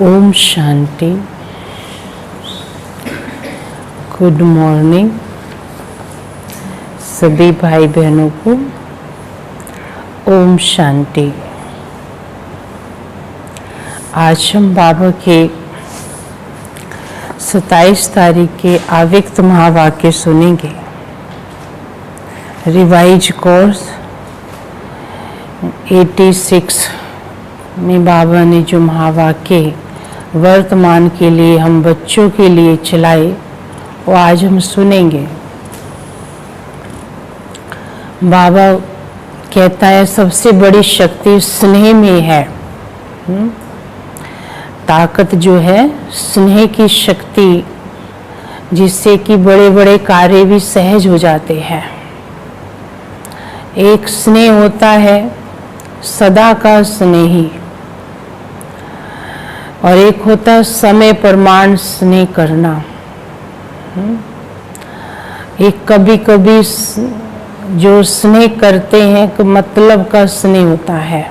Om Shanti. Good morning सभी भाई बहनों को। ओम शांति। आज हम बाबा के 27 तारीख के अव्यक्त महावाक्य सुनेंगे। रिवाइज कोर्स 86 में बाबा ने जो महावाक्य वर्तमान के लिए हम बच्चों के लिए चलाए वो आज हम सुनेंगे। बाबा कहता है सबसे बड़ी शक्ति स्नेह में है। ताकत जो है स्नेह की शक्ति, जिससे कि बड़े बड़े कार्य भी सहज हो जाते हैं। एक स्नेह होता है सदा का स्नेही, और एक होता है समय प्रमाण स्नेह करना। एक कभी कभी जो स्नेह करते हैं कि मतलब का स्नेह होता है।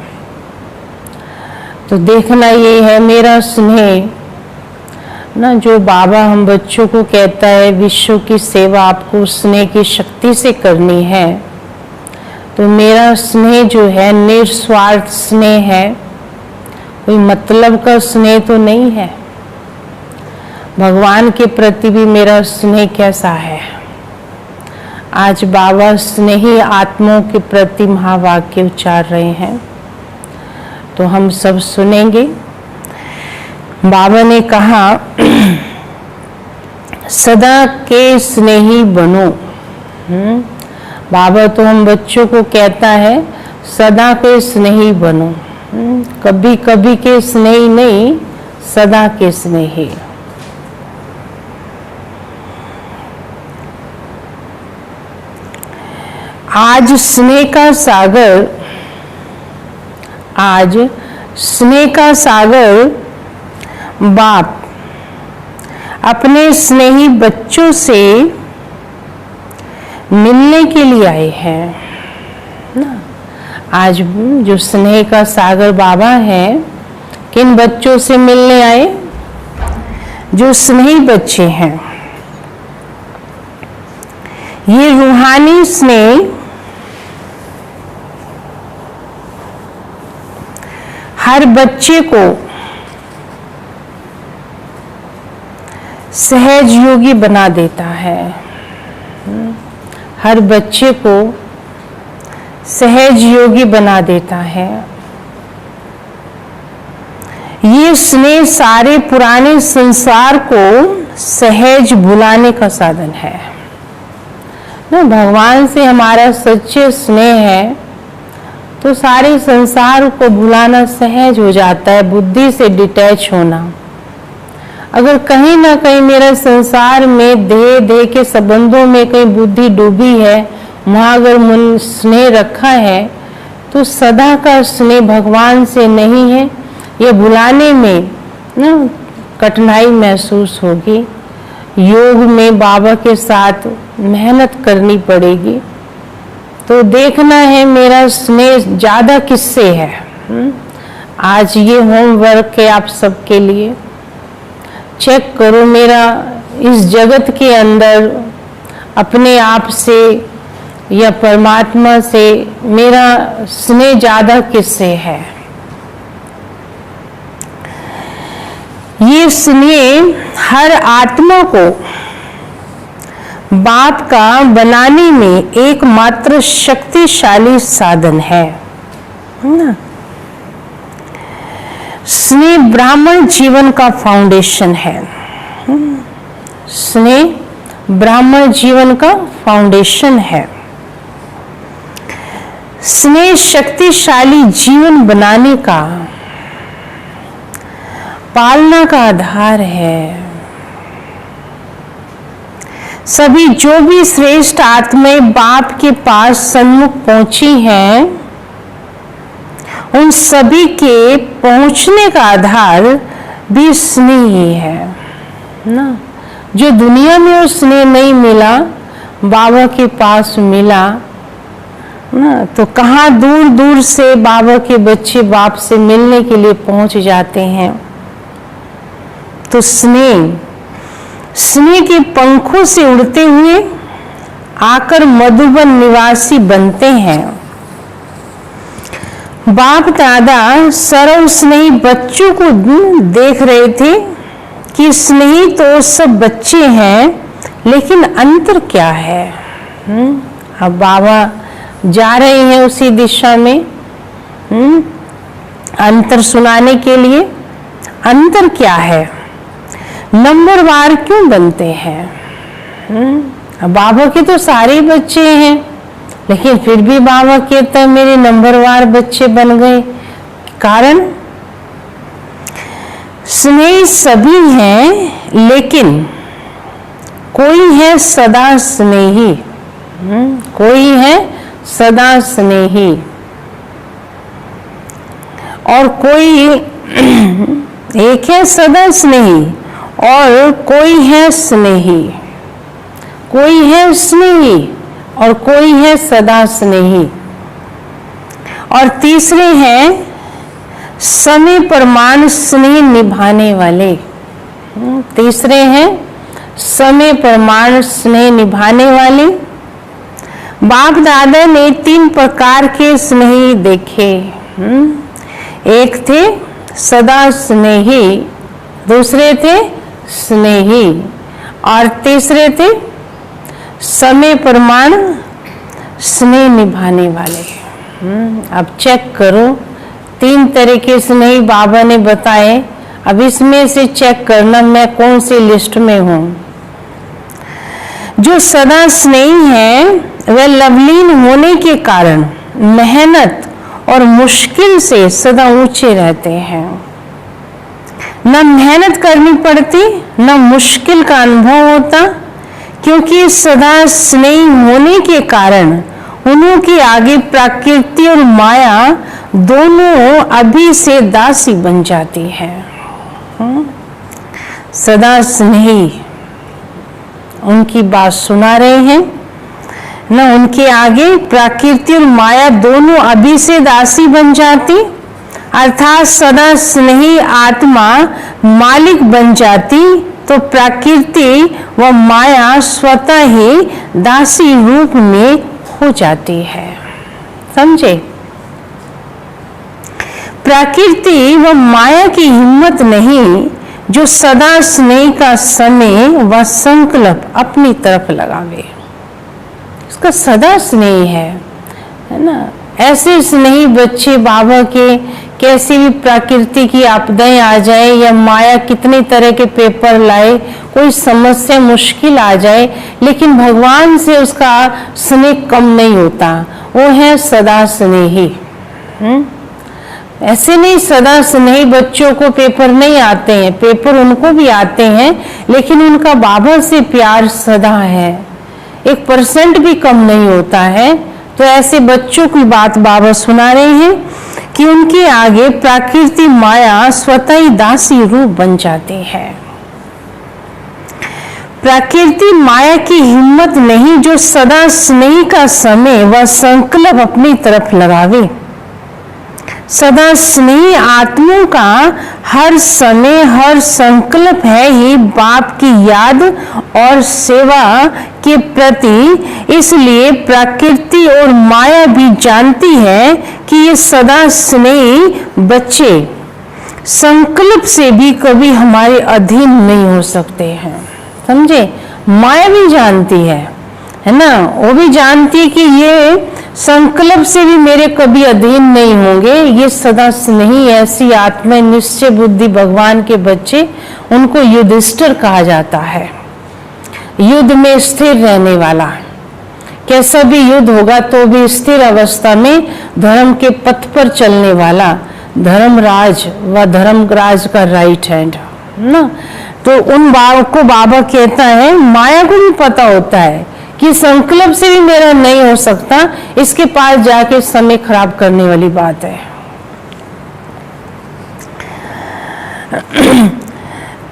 तो देखना ये है मेरा स्नेह ना, जो बाबा हम बच्चों को कहता है विश्व की सेवा आपको स्नेह की शक्ति से करनी है। तो मेरा स्नेह जो है निस्वार्थ स्नेह है, कोई मतलब का स्नेह तो नहीं है। भगवान के प्रति भी मेरा स्नेह कैसा है। आज बाबा स्नेही आत्माओं के प्रति महावाक्य उच्चार रहे हैं, तो हम सब सुनेंगे। बाबा ने कहा सदा के स्नेही बनो। बाबा तो हम बच्चों को कहता है सदा के स्नेही बनो। कभी कभी के स्नेही नहीं, सदा के स्नेही। आज स्नेह का सागर, आज स्नेह का सागर बाप अपने स्नेही बच्चों से मिलने के लिए आए हैं ना। आज जो स्नेह का सागर बाबा है, किन बच्चों से मिलने आए? जो स्नेही बच्चे हैं। ये रूहानी स्नेह हर बच्चे को सहज योगी बना देता है। हर बच्चे को सहज योगी बना देता है। ये स्नेह सारे पुराने संसार को सहज भुलाने का साधन है ना। भगवान से हमारा सच्चे स्नेह है तो सारे संसार को भुलाना सहज हो जाता है, बुद्धि से डिटैच होना। अगर कहीं ना कहीं मेरा संसार में देह के संबंधों में कहीं बुद्धि डूबी है, वहां अगर मन स्नेह रखा है, तो सदा का स्नेह भगवान से नहीं है, ये भुलाने में ना कठिनाई महसूस होगी। योग में बाबा के साथ मेहनत करनी पड़ेगी। तो देखना है मेरा स्नेह ज्यादा किससे है आज ये होमवर्क है आप सबके लिए। चेक करो मेरा इस जगत के अंदर अपने आप से या परमात्मा से मेरा स्नेह ज्यादा किससे है। ये स्नेह हर आत्मा को बाप का बनाने में एकमात्र शक्तिशाली साधन है ना। स्नेह ब्राह्मण जीवन का फाउंडेशन है। स्नेह ब्राह्मण जीवन का फाउंडेशन है। स्नेह शक्तिशाली जीवन बनाने का, पालना का आधार है। सभी जो भी श्रेष्ठ आत्माएं बाप के पास सन्मुख पहुंची हैं, उन सभी के पहुंचने का आधार भी स्नेह ही है ना। जो दुनिया में वो स्नेह नहीं मिला, बाबा के पास मिला ना, तो कहाँ दूर दूर से बाबा के बच्चे बाप से मिलने के लिए पहुंच जाते हैं। तो स्नेह के पंखों से उड़ते हुए आकर मधुबन निवासी बनते हैं। बाप दादा सर्व स्नेही बच्चों को देख रहे थे कि स्नेही तो सब बच्चे हैं, लेकिन अंतर क्या है। अब बाबा जा रहे हैं उसी दिशा में अंतर सुनाने के लिए। अंतर क्या है, नंबरवार क्यों बनते हैं। अब बाबा के तो सारे बच्चे हैं, लेकिन फिर भी बाबा कहता है मेरे नंबरवार बच्चे बन गए। कारण स्नेह सभी हैं, लेकिन कोई है सदा स्नेही। कोई है सदा स्नेही और कोई एक है सदा स्नेही और कोई है स्नेही। कोई है स्नेही और कोई है सदा स्नेही। और तीसरे हैं समय प्रमाण स्नेह निभाने वाले। तीसरे हैं समय प्रमाण स्नेह निभाने वाले। बाप दादा ने 3 प्रकार के स्नेही देखे। एक थे सदा स्नेही, दूसरे थे स्नेही और तीसरे थे समय प्रमाण स्नेह निभाने वाले। अब चेक करो 3 तरह के स्नेही बाबा ने बताए। अब इसमें से चेक करना मैं कौन सी लिस्ट में हूं। जो सदा स्नेही है वह लवलीन होने के कारण मेहनत और मुश्किल से सदा ऊंचे रहते हैं। न मेहनत करनी पड़ती, न मुश्किल का अनुभव होता, क्योंकि सदा स्नेही होने के कारण उनके आगे प्रकृति और माया दोनों अभी से दासी बन जाती है। सदा स्नेही उनकी बात सुना रहे हैं न, उनके आगे प्रकृति और माया दोनों अभी से दासी बन जाती, अर्थात सदा स्नेही आत्मा मालिक बन जाती तो प्रकृति व माया स्वतः ही दासी रूप में हो जाती है। समझे? प्रकृति व माया की हिम्मत नहीं जो सदा स्नेह का समय व संकल्प अपनी तरफ लगावे। इसका सदा स्नेह है ना। ऐसे स्नेही बच्चे बाबा के कैसी भी प्रकृति की आपदाएं आ जाए या माया कितने तरह के पेपर लाए, कोई समस्या मुश्किल आ जाए, लेकिन भगवान से उसका स्नेह कम नहीं होता। वो है सदा स्नेही। ऐसे नहीं सदा स्नेही बच्चों को पेपर नहीं आते हैं, पेपर उनको भी आते हैं, लेकिन उनका बाबा से प्यार सदा है, 1% भी कम नहीं होता है। तो ऐसे बच्चों की बात बाबा सुना रहे हैं कि उनके आगे प्रकृति माया स्वतः ही दासी रूप बन जाती है। प्रकृति माया की हिम्मत नहीं जो सदा स्नेह का समय व संकल्प अपनी तरफ लगावे। सदा स्नेही आत्माओं का हर समय हर संकल्प है ही बाप की याद और सेवा के प्रति। इसलिए प्रकृति और माया भी जानती है कि ये सदा स्नेही बच्चे संकल्प से भी कभी हमारे अधीन नहीं हो सकते हैं। समझे? माया भी जानती है ना, वो भी जानती है कि ये संकल्प से भी मेरे कभी अधीन नहीं होंगे। ये सदा स्नेही ऐसी आत्मा निश्चय बुद्धि भगवान के बच्चे, उनको युधिष्ठिर कहा जाता है, युद्ध में स्थिर रहने वाला। कैसा भी युद्ध होगा तो भी स्थिर अवस्था में धर्म के पथ पर चलने वाला, धर्मराज व धर्मराज का राइट हैंड ना। तो उन को बाबा कहता है, माया को भी पता होता है कि संकल्प से भी मेरा नहीं हो सकता, इसके पास जाके समय खराब करने वाली बात है।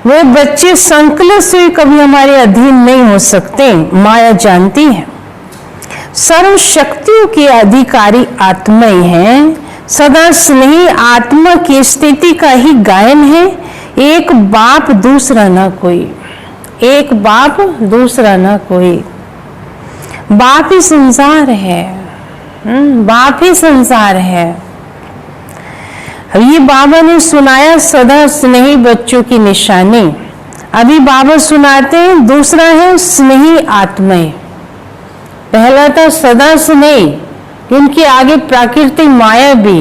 वे बच्चे संकल्प से भी कभी हमारे अधीन नहीं हो सकते, माया जानती है। सर्व शक्तियों के अधिकारी आत्माएं हैं, सदा स्नेही आत्मा की स्थिति का ही गायन है। एक बाप दूसरा ना कोई, एक बाप दूसरा ना कोई। बाप ही संसार है, बाप ही संसार है। ये बाबा ने सुनाया सदा स्नेही बच्चों की निशानी। अभी बाबा सुनाते हैं दूसरा है स्नेही आत्माएं। पहला था सदा स्नेही, उनके आगे प्राकृतिक माया भी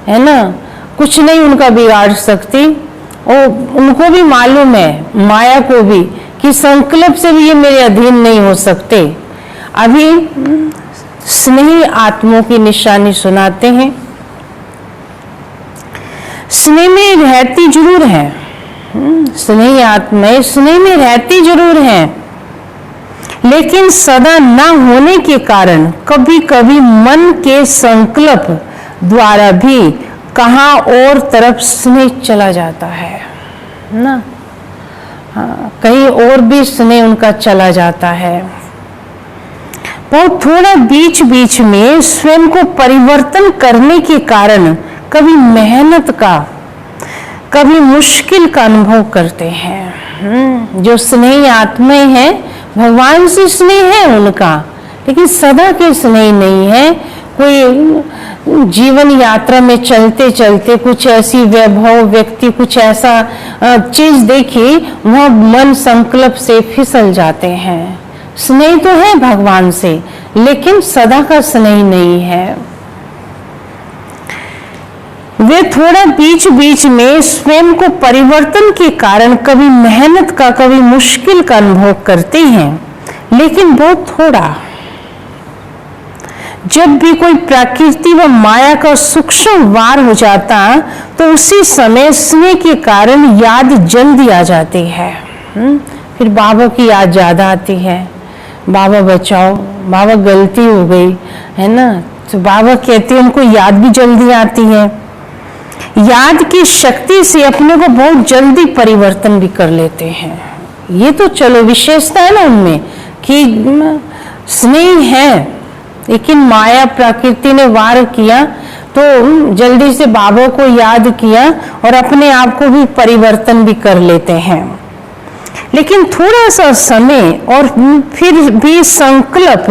है ना, कुछ नहीं उनका बिगाड़ सकती। और उनको भी मालूम है, माया को भी, कि संकल्प से भी ये मेरे अधीन नहीं हो सकते। अभी स्नेही आत्माओं की निशानी सुनाते हैं। स्नेह में रहती जरूर है, स्नेही आत्माएं स्नेह में रहती जरूर है, लेकिन सदा न होने के कारण कभी कभी मन के संकल्प द्वारा भी कहाँ और तरफ स्नेह चला जाता है ना। हाँ, कहीं और भी स्नेह उनका चला जाता है। बहुत थोड़ा बीच बीच में स्वयं को परिवर्तन करने के कारण कभी मेहनत का, कभी मुश्किल का अनुभव करते हैं। जो स्नेही आत्माएं हैं, भगवान से स्नेह है उनका, लेकिन सदा के स्नेह नहीं है। कोई जीवन यात्रा में चलते चलते कुछ ऐसी वैभव व्यक्ति, कुछ ऐसा चीज देखी, वह मन संकल्प से फिसल जाते हैं। स्नेह तो है भगवान से, लेकिन सदा का स्नेह नहीं है। वे थोड़ा बीच बीच में स्वयं को परिवर्तन के कारण कभी मेहनत का, कभी मुश्किल का अनुभव करते हैं, लेकिन बहुत थोड़ा। जब भी कोई प्रकृति व माया का सूक्ष्म वार हो जाता, तो उसी समय स्नेह के कारण याद जल्दी आ जाती है। फिर बाबा की याद ज्यादा आती है, बाबा बचाओ, बाबा गलती हो गई है ना, तो बाबा कहते हैं, उनको याद भी जल्दी आती है। याद की शक्ति से अपने को बहुत जल्दी परिवर्तन भी कर लेते हैं। ये तो चलो विशेषता है ना उनमें कि स्नेह है, लेकिन माया प्रकृति ने वार किया तो जल्दी से बाबा को याद किया और अपने आप को भी परिवर्तन भी कर लेते हैं। लेकिन थोड़ा सा समय और फिर भी संकल्प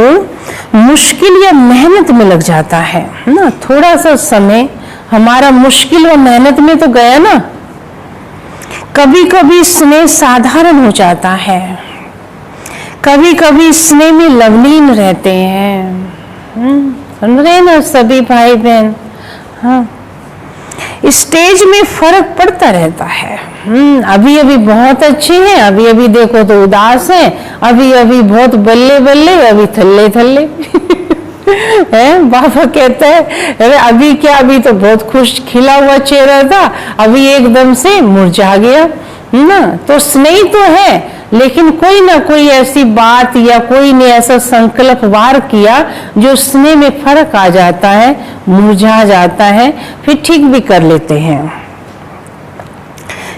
मुश्किल या मेहनत में लग जाता है ना। थोड़ा सा समय हमारा मुश्किल और मेहनत में तो गया ना। कभी कभी स्नेह साधारण हो जाता है, कभी कभी स्नेह में लवलीन रहते हैं। सुन रहे ना सभी भाई बहन? हाँ, स्टेज में फर्क पड़ता रहता है। अभी अभी बहुत अच्छे हैं, अभी अभी देखो तो उदास हैं, अभी अभी बहुत बल्ले बल्ले, अभी थल्ले थल्ले है। बाबा कहता है अरे अभी क्या, अभी तो बहुत खुश खिला हुआ चेहरा था, अभी एकदम से मुरझा गया ना। तो स्नेह तो है, लेकिन कोई ना कोई ऐसी बात या कोई ने ऐसा संकल्प वार किया जो स्नेह में फर्क आ जाता है, मुरझा जाता है, फिर ठीक भी कर लेते हैं।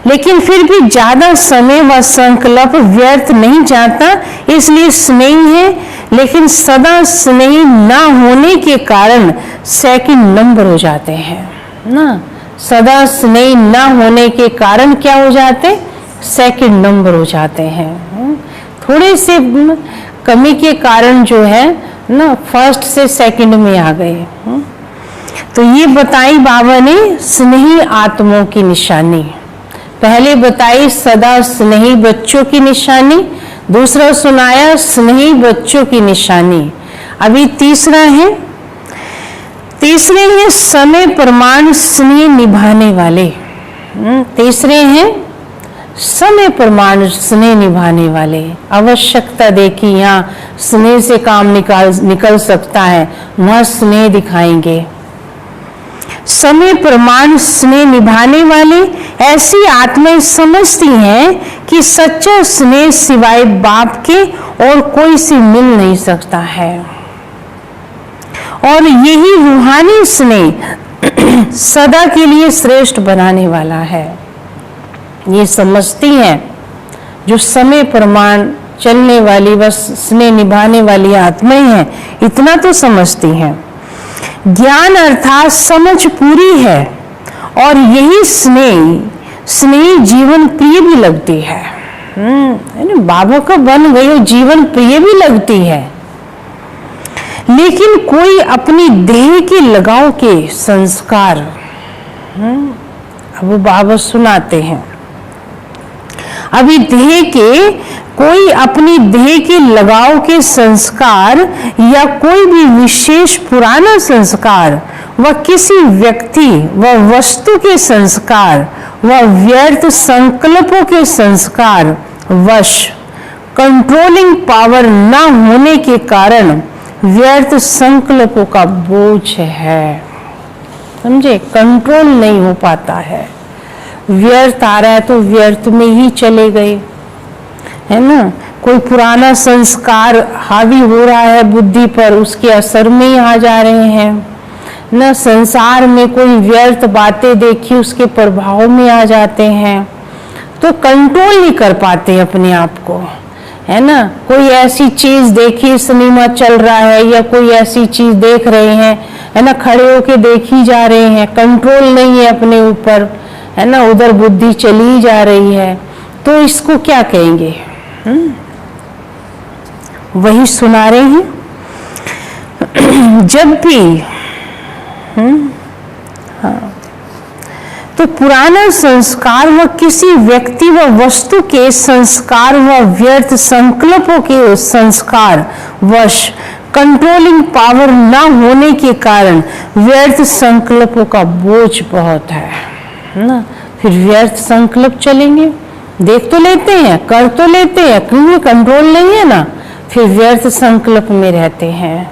लेकिन फिर भी ज्यादा समय व संकल्प व्यर्थ नहीं जाता, इसलिए स्नेह है, लेकिन सदा स्नेह ना होने के कारण सेकंड नंबर हो जाते हैं ना, सदा स्नेही ना होने के कारण क्या हो जाते, सेकंड नंबर हो जाते हैं। थोड़े से कमी के कारण जो है ना फर्स्ट से सेकंड में आ गए। तो ये बताई बाबा ने स्नेही आत्माओं की निशानी। पहले बताई सदा स्नेही बच्चों की निशानी, दूसरा सुनाया स्नेही बच्चों की निशानी। अभी तीसरे हैं समय प्रमाण स्नेह निभाने वाले। तीसरे हैं समय प्रमाण स्नेह निभाने वाले। आवश्यकता देखी, यहाँ स्नेह से काम निकल सकता है, वह स्नेह दिखाएंगे। समय प्रमाण स्नेह निभाने वाले ऐसी आत्माएं समझती हैं कि सच्चा स्नेह सिवाय बाप के और कोई से मिल नहीं सकता है, और यही रूहानी स्नेह सदा के लिए श्रेष्ठ बनाने वाला है। ये समझती हैं जो समय प्रमाण चलने वाली बस स्नेह निभाने वाली आत्माएं हैं, इतना तो समझती हैं। ज्ञान अर्थात समझ पूरी है, और यही स्नेह जीवन प्रिय भी लगती है। बाबा का बन गई और जीवन प्रिय भी लगती है। लेकिन कोई अपनी देह के लगाव के संस्कार, अब वो बाबा सुनाते हैं, अभी कोई अपनी देह के लगाव के संस्कार या कोई भी विशेष पुराना संस्कार व किसी व्यक्ति व वस्तु के संस्कार व व्यर्थ संकल्पों के संस्कार वश कंट्रोलिंग पावर न होने के कारण व्यर्थ संकल्पों का बोझ है। समझे, कंट्रोल नहीं हो पाता है। व्यर्थ आ रहा है तो व्यर्थ में ही चले गए, है ना। कोई पुराना संस्कार हावी हो रहा है बुद्धि पर, उसके असर में ही आ जा रहे हैं ना। संसार में कोई व्यर्थ बातें देखी, उसके प्रभाव में आ जाते हैं, तो कंट्रोल नहीं कर पाते अपने आप को, है ना। कोई ऐसी चीज देखी, सिनेमा चल रहा है या कोई ऐसी चीज देख रहे हैं, है ना, खड़े होके देखी जा रहे हैं, कंट्रोल नहीं है अपने ऊपर, है ना, उधर बुद्धि चली जा रही है, तो इसको क्या कहेंगे। वही सुना रहे हैं। जब भी हाँ, तो पुराना संस्कार व किसी व्यक्ति व वस्तु के संस्कार व व्यर्थ संकल्पों के संस्कार वश कंट्रोलिंग पावर न होने के कारण व्यर्थ संकल्पों का बोझ बहुत है ना। फिर व्यर्थ संकल्प चलेंगे, देख तो लेते हैं, कर तो लेते हैं, क्योंकि कंट्रोल नहीं है ना, फिर व्यर्थ संकल्प में रहते हैं।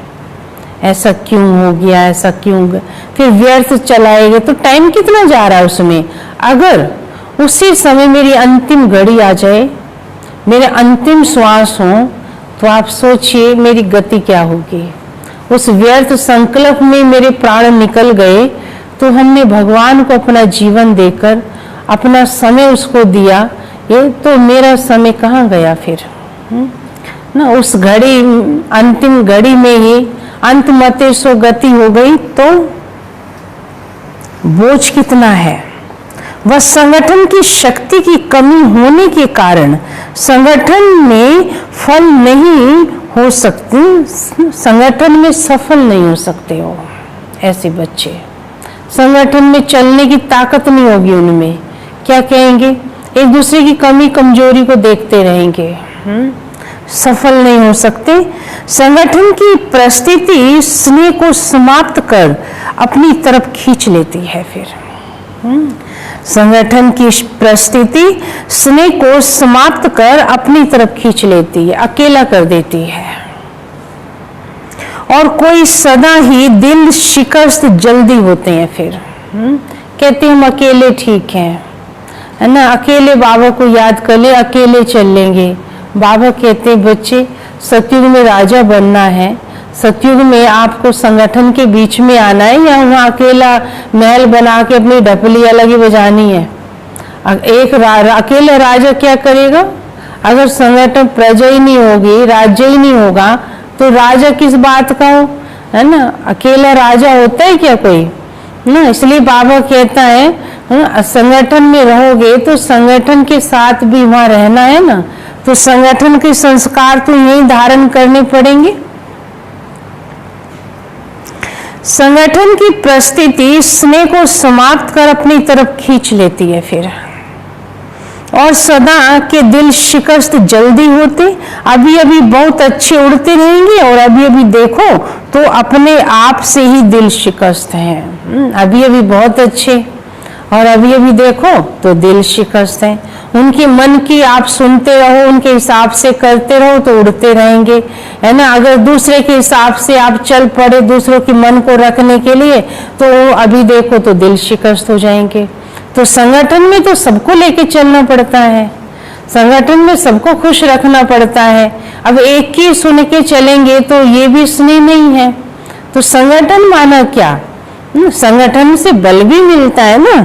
ऐसा क्यों हो गया, ऐसा क्यों, फिर व्यर्थ चलाएंगे तो टाइम कितना जा रहा है उसमें। अगर उसी समय मेरी अंतिम घड़ी आ जाए, मेरे अंतिम श्वास हो, तो आप सोचिए मेरी गति क्या होगी। उस व्यर्थ संकल्प में मेरे प्राण निकल गए, तो हमने भगवान को अपना जीवन देकर अपना समय उसको दिया, ये तो मेरा समय कहाँ गया फिर ना। उस घड़ी, अंतिम घड़ी में ही अंत मते सो गति हो गई, तो बोझ कितना है। वह संगठन की शक्ति की कमी होने के कारण संगठन में फल नहीं हो सकते, संगठन में सफल नहीं हो सकते हो। ऐसे बच्चे संगठन में चलने की ताकत नहीं होगी उनमें, क्या कहेंगे, एक दूसरे की कमी कमजोरी को देखते रहेंगे, सफल नहीं हो सकते। संगठन की परिस्थिति स्नेह को समाप्त कर अपनी तरफ खींच लेती है। फिर संगठन की परिस्थिति स्नेह को समाप्त कर अपनी तरफ खींच लेती है, अकेला कर देती है। और कोई सदा ही दिल शिकस्त जल्दी होते हैं, फिर कहते हैं हम अकेले ठीक हैं, है ना, अकेले बाबा को याद कर ले, अकेले चल लेंगे। बाबा कहते हैं बच्चे, सतयुग में राजा बनना है, सतयुग में आपको संगठन के बीच में आना है, या वहाँ अकेला महल बना के अपनी ढपली अलग ही बजानी है। एक अकेला राजा क्या करेगा, अगर संगठन प्रजा ही नहीं होगी, राज्य ही नहीं होगा, तो राजा किस बात का हो, है ना। अकेला राजा होता है क्या कोई, ना। इसलिए बाबा कहता है संगठन में रहोगे तो संगठन के साथ भी वहां रहना है ना, तो संगठन के संस्कार तो यही धारण करने पड़ेंगे। संगठन की परिस्थिति स्नेह को समाप्त कर अपनी तरफ खींच लेती है फिर, और सदा के दिल शिकस्त जल्दी होते, अभी अभी बहुत अच्छे उड़ते रहेंगे और अभी अभी देखो तो अपने आप से ही दिल शिकस्त हैं। अभी अभी बहुत अच्छे और अभी अभी देखो तो दिल शिकस्त है। उनके मन की आप सुनते रहो, उनके हिसाब से करते रहो तो उड़ते रहेंगे, है ना। अगर दूसरे के हिसाब से आप चल पड़े दूसरों के मन को रखने के लिए तो अभी देखो तो दिल शिकस्त हो जाएंगे। तो संगठन में तो सबको लेके चलना पड़ता है, संगठन में सबको खुश रखना पड़ता है। अब एक की सुन के चलेंगे तो ये भी स्नेह नहीं है। तो संगठन माना क्या, संगठन से बल भी मिलता है ना।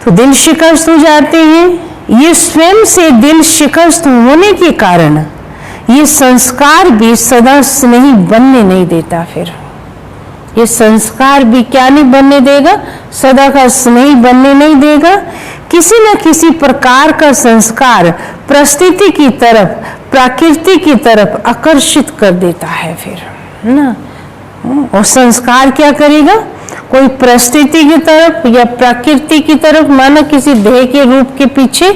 तो दिल शिकस्त हो जाते हैं। ये स्वयं से दिल शिकस्त होने के कारण ये संस्कार भी सदा स्नेही बनने नहीं देता। फिर ये संस्कार भी क्या नहीं बनने देगा, सदा का स्नेही बनने नहीं देगा। किसी न किसी प्रकार का संस्कार परिस्थिति की तरफ, प्रकृति की तरफ आकर्षित कर देता है फिर ना। और संस्कार क्या करेगा, कोई परिस्थिति की तरफ या प्रकृति की तरफ, मानो किसी देह के रूप के पीछे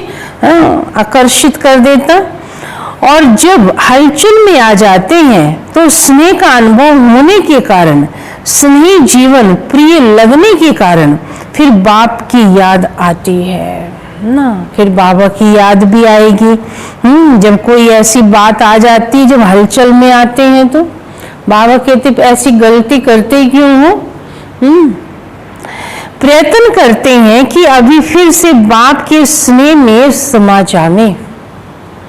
आकर्षित कर देता। और जब हलचल में आ जाते हैं तो स्नेह का अनुभव होने के कारण, स्नेही जीवन प्रिय लगने के कारण फिर बाप की याद आती है ना। फिर बाबा की याद भी आएगी। जब कोई ऐसी बात आ जाती है, जब हलचल में आते हैं तो बाबा कहते ऐसी गलती करते क्यों हो। प्रयत्न करते हैं कि अभी फिर से बाप के स्नेह में समा जावे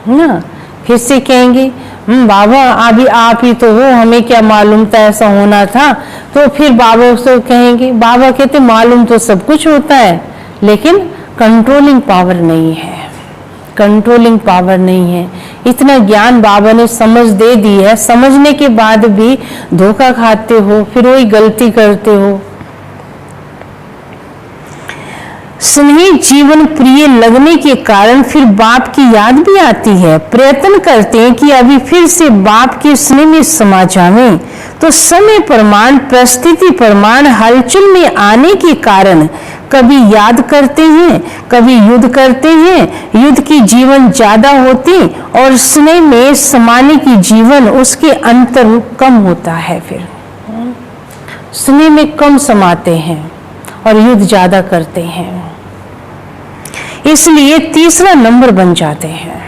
ना। फिर से कहेंगे बाबा अभी आप ही तो हो, हमें क्या मालूम था ऐसा होना था। तो फिर बाबा से कहेंगे, बाबा कहते मालूम तो सब कुछ होता है लेकिन कंट्रोलिंग पावर नहीं है, कंट्रोलिंग पावर नहीं है। इतना ज्ञान बाबा ने समझ दे दी है, समझने के बाद भी धोखा खाते हो, फिर वही गलती करते हो। स्नेही जीवन प्रिय लगने के कारण फिर बाप की याद भी आती है। प्रयत्न करते हैं कि अभी फिर से बाप के स्नेह में समा जावें। तो समय प्रमाण, परिस्थिति प्रमाण, हलचल में आने के कारण कभी याद करते हैं, कभी युद्ध करते हैं। युद्ध की जीवन ज्यादा होती और स्नेह में समाने की जीवन उसके अंतर कम होता है। फिर स्नेह में कम समाते हैं और युद्ध ज्यादा करते हैं, इसलिए तीसरा नंबर बन जाते हैं।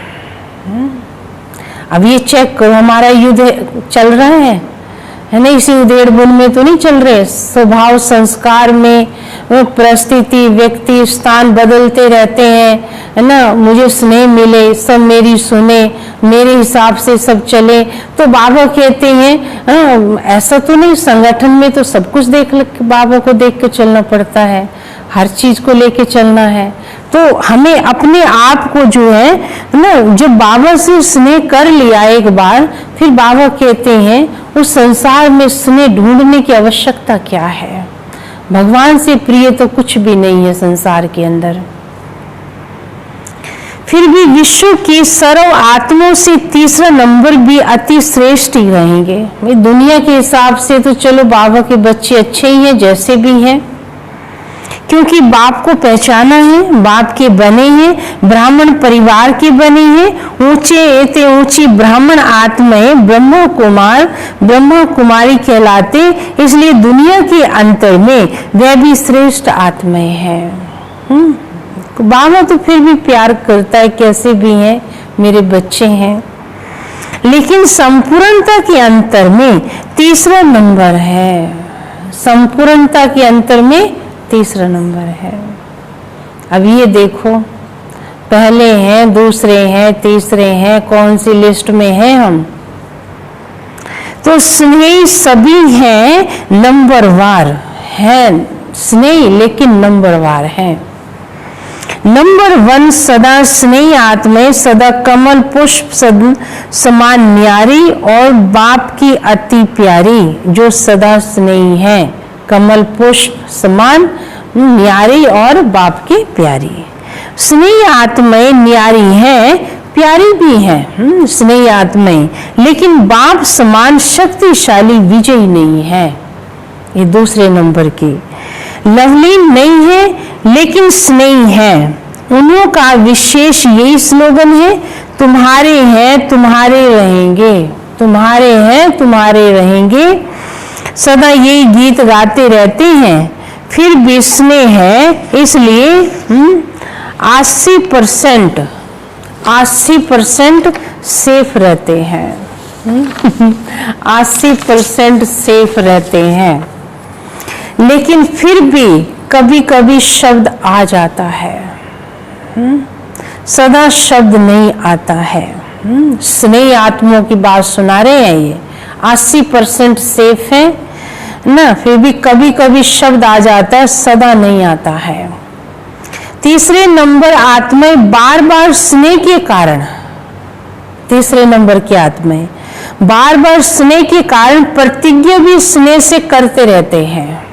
अब ये चेक करो, हमारा युद्ध चल रहा है ना, इसी उधेड़ बुन में तो नहीं चल रहे। स्वभाव संस्कार में परिस्थिति, व्यक्ति, स्थान बदलते रहते हैं, है ना। मुझे स्नेह मिले, सब मेरी सुने, मेरे हिसाब से सब चले। तो बाबा कहते हैं ऐसा तो नहीं, संगठन में तो सब कुछ बाबा को देख के चलना पड़ता है, हर चीज को लेके चलना है। तो हमें अपने आप को जो है ना, जब बाबा से स्नेह कर लिया एक बार, फिर बाबा कहते हैं उस संसार में स्नेह ढूंढने की आवश्यकता क्या है। भगवान से प्रिय तो कुछ भी नहीं है संसार के अंदर। फिर भी विश्व की सर्व आत्माओं से तीसरा नंबर भी अति श्रेष्ठ ही रहेंगे। दुनिया के हिसाब से तो चलो बाबा के बच्चे अच्छे ही हैं, जैसे भी हैं, क्योंकि बाप को पहचाना है, बाप के बने हैं, ब्राह्मण परिवार के बने हैं। ऊंचे ते ऊंची ब्राह्मण आत्माएं ब्रह्मा कुमार, ब्रह्मा कुमारी कहलाते, इसलिए दुनिया के अंतर में वह भी श्रेष्ठ आत्माएं हैं। बाबा तो फिर भी प्यार करता है, कैसे भी हैं मेरे बच्चे हैं, लेकिन संपूर्णता के अंतर में तीसरा नंबर है। संपूर्णता के अंतर में तीसरा नंबर है। अब ये देखो, पहले हैं, दूसरे हैं, तीसरे हैं, कौन सी लिस्ट में हैं हम। तो स्नेही सभी हैं, नंबरवार हैं स्नेही, लेकिन नंबरवार हैं। नंबर 1 सदा स्नेही आत्माएं, सदा कमल पुष्प समान न्यारी और बाप की अति प्यारी, जो सदा स्नेही हैं, कमल पुष्प समान न्यारी और बाप की प्यारी। स्नेही आत्माएं न्यारी हैं, प्यारी भी हैं, स्नेही आत्माएं, लेकिन बाप समान शक्तिशाली विजयी नहीं है। ये दूसरे नंबर की। लवलीन नहीं है लेकिन स्नेही है। उन्हों का विशेष यही स्लोगन है, तुम्हारे हैं तुम्हारे रहेंगे, तुम्हारे हैं तुम्हारे रहेंगे। सदा यही गीत गाते रहते हैं, फिर भी स्नेह है इसलिए 80% सेफ रहते हैं। 80% सेफ रहते हैं, लेकिन फिर भी कभी कभी शब्द आ जाता है, सदा शब्द नहीं आता है। स्नेही आत्माओं की बात सुना रहे हैं ये। 80% सेफ है ना, फिर भी कभी कभी शब्द आ जाता है, सदा नहीं आता है। तीसरे नंबर आत्माएं बार बार स्नेह के कारण, तीसरे नंबर की आत्माएं बार बार स्नेह के कारण प्रतिज्ञा भी स्नेह से करते रहते हैं,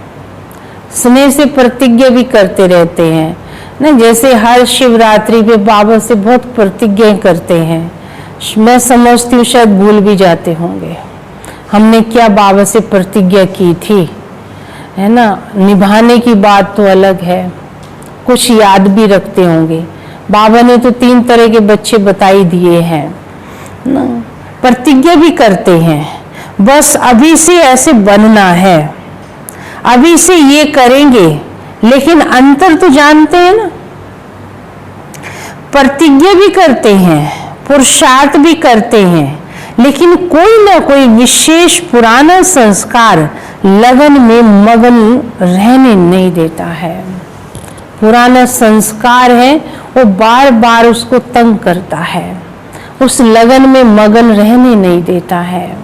स्नेह से प्रतिज्ञा भी करते रहते हैं ना। जैसे हर शिवरात्रि पे बाबा से बहुत प्रतिज्ञा करते हैं। मैं समझती हूँ शायद भूल भी जाते होंगे हमने क्या बाबा से प्रतिज्ञा की थी, है ना। निभाने की बात तो अलग है, कुछ याद भी रखते होंगे। बाबा ने तो 3 तरह के बच्चे बताई दिए हैं ना। प्रतिज्ञा भी करते हैं, बस अभी से ऐसे बनना है, अभी से ये करेंगे, लेकिन अंतर तो जानते हैं ना। प्रतिज्ञा भी करते हैं, पुरुषार्थ भी करते हैं, लेकिन कोई ना कोई विशेष पुराना संस्कार लगन में मगन रहने नहीं देता है। पुराना संस्कार है वो बार बार उसको तंग करता है, उस लगन में मगन रहने नहीं देता है।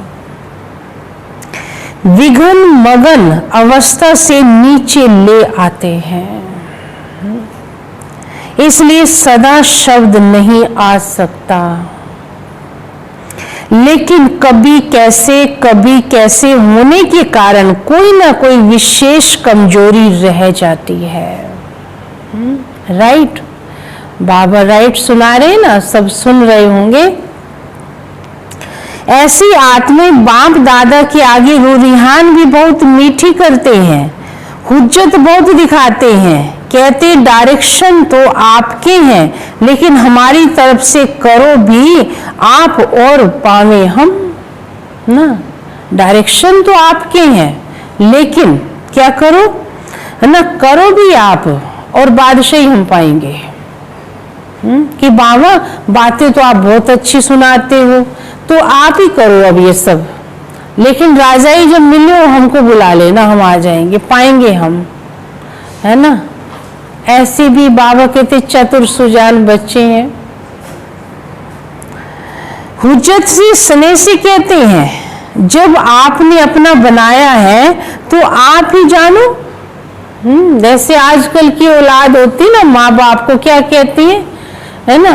विघन मगन अवस्था से नीचे ले आते हैं, इसलिए सदा शब्द नहीं आ सकता, लेकिन कभी कैसे होने के कारण कोई ना कोई विशेष कमजोरी रह जाती है। राइट, बाबा राइट सुना रहे ना, सब सुन रहे होंगे। ऐसी आत्माएं बाप दादा के आगे रूरिहान भी बहुत मीठी करते हैं, हुज्जत बहुत दिखाते हैं, कहते डायरेक्शन तो आपके हैं, लेकिन हमारी तरफ से करो भी आप और पावे हम ना। डायरेक्शन तो आपके हैं, लेकिन क्या करो है ना, करो भी आप और बादशाही हम पाएंगे। कि बाबा बातें तो आप बहुत अच्छी सुनाते हो, तो आप ही करो अब ये सब, लेकिन राजाई जब मिले हमको बुला लेना, हम आ जाएंगे, पाएंगे हम, है ना। ऐसे भी बाबा कहते चतुर सुजान बच्चे हैं। हुज्जत से स्नेह से कहते हैं, जब आपने अपना बनाया है तो आप ही जानो। जैसे आजकल की औलाद होती ना, माँ बाप को क्या कहती है ना,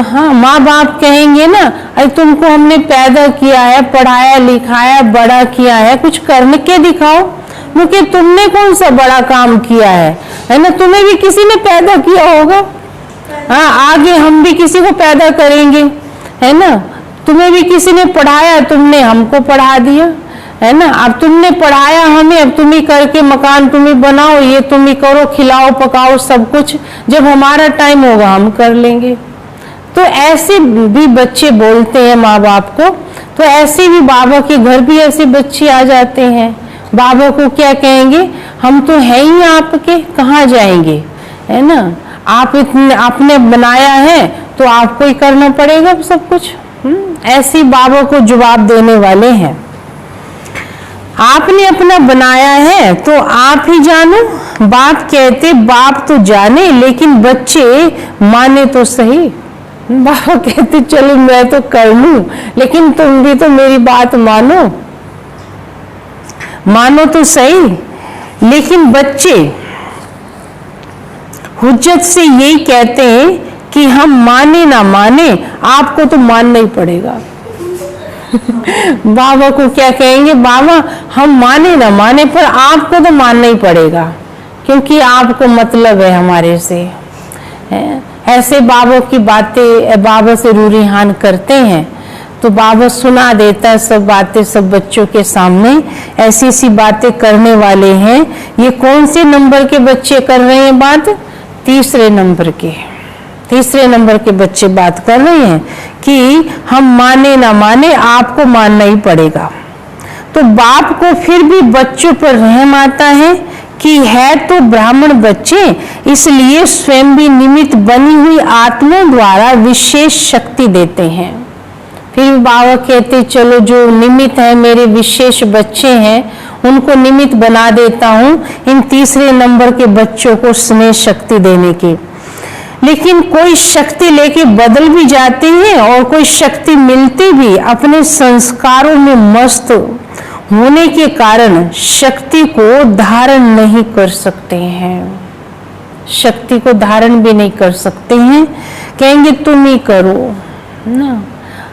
हाँ माँ बाप कहेंगे ना, अरे तुमको हमने पैदा किया है, पढ़ाया लिखाया, बड़ा किया है, कुछ करके दिखाओ। क्योंकि तुमने कौन सा बड़ा काम किया है ना, तुम्हें भी किसी ने पैदा किया होगा। हाँ, आगे हम भी किसी को पैदा करेंगे, है ना। तुम्हें भी किसी ने पढ़ाया, तुमने हमको पढ़ा दिया, है ना। अब तुमने पढ़ाया हमें, अब तुम ही करके मकान तुम ही बनाओ, ये तुम ही करो, खिलाओ पकाओ सब कुछ, जब हमारा टाइम होगा हम कर लेंगे। तो ऐसे भी बच्चे बोलते हैं माँ बाप को। तो ऐसे भी बाबा के घर भी ऐसे बच्चे आ जाते हैं, बाबा को क्या कहेंगे, हम तो है ही आपके, कहाँ जाएंगे, है ना। आप इतने आपने बनाया है तो आपको ही करना पड़ेगा सब कुछ। ऐसे बाबा को जवाब देने वाले हैं। आपने अपना बनाया है तो आप ही जानो। बाप कहते बाप तो जाने, लेकिन बच्चे माने तो सही। बाबा कहते चलो मैं तो कर लूं, लेकिन तुम भी तो मेरी बात मानो, मानो तो सही। लेकिन बच्चे हुज्जत से यही कहते हैं कि हम माने ना माने, आपको तो मानना ही पड़ेगा। बाबा को क्या कहेंगे, बाबा हम माने ना माने पर आपको तो मानना ही पड़ेगा, क्योंकि आपको मतलब है हमारे से। ऐसे बाबा की बातें बाबा से रूरिहान करते हैं तो बाबा सुना देता है सब बातें सब बच्चों के सामने। ऐसी ऐसी बातें करने वाले हैं। ये कौन से नंबर के बच्चे कर रहे हैं बात? तीसरे नंबर के बच्चे बात कर रहे हैं कि हम माने ना माने आपको मानना ही पड़ेगा। तो बाप को फिर भी बच्चों पर रहम आता है कि है तो ब्राह्मण बच्चे, इसलिए स्वयं भी निमित्त बनी हुई आत्माओं द्वारा विशेष शक्ति देते हैं। फिर बाबा कहते चलो जो निमित्त है मेरे विशेष बच्चे हैं उनको निमित्त बना देता हूं इन तीसरे नंबर के बच्चों को स्नेह शक्ति देने की। लेकिन कोई शक्ति लेके बदल भी जाते हैं और कोई शक्ति मिलती भी अपने संस्कारों में मस्त होने के कारण शक्ति को धारण नहीं कर सकते हैं। शक्ति को धारण भी नहीं कर सकते हैं। कहेंगे तुम ही करो ना,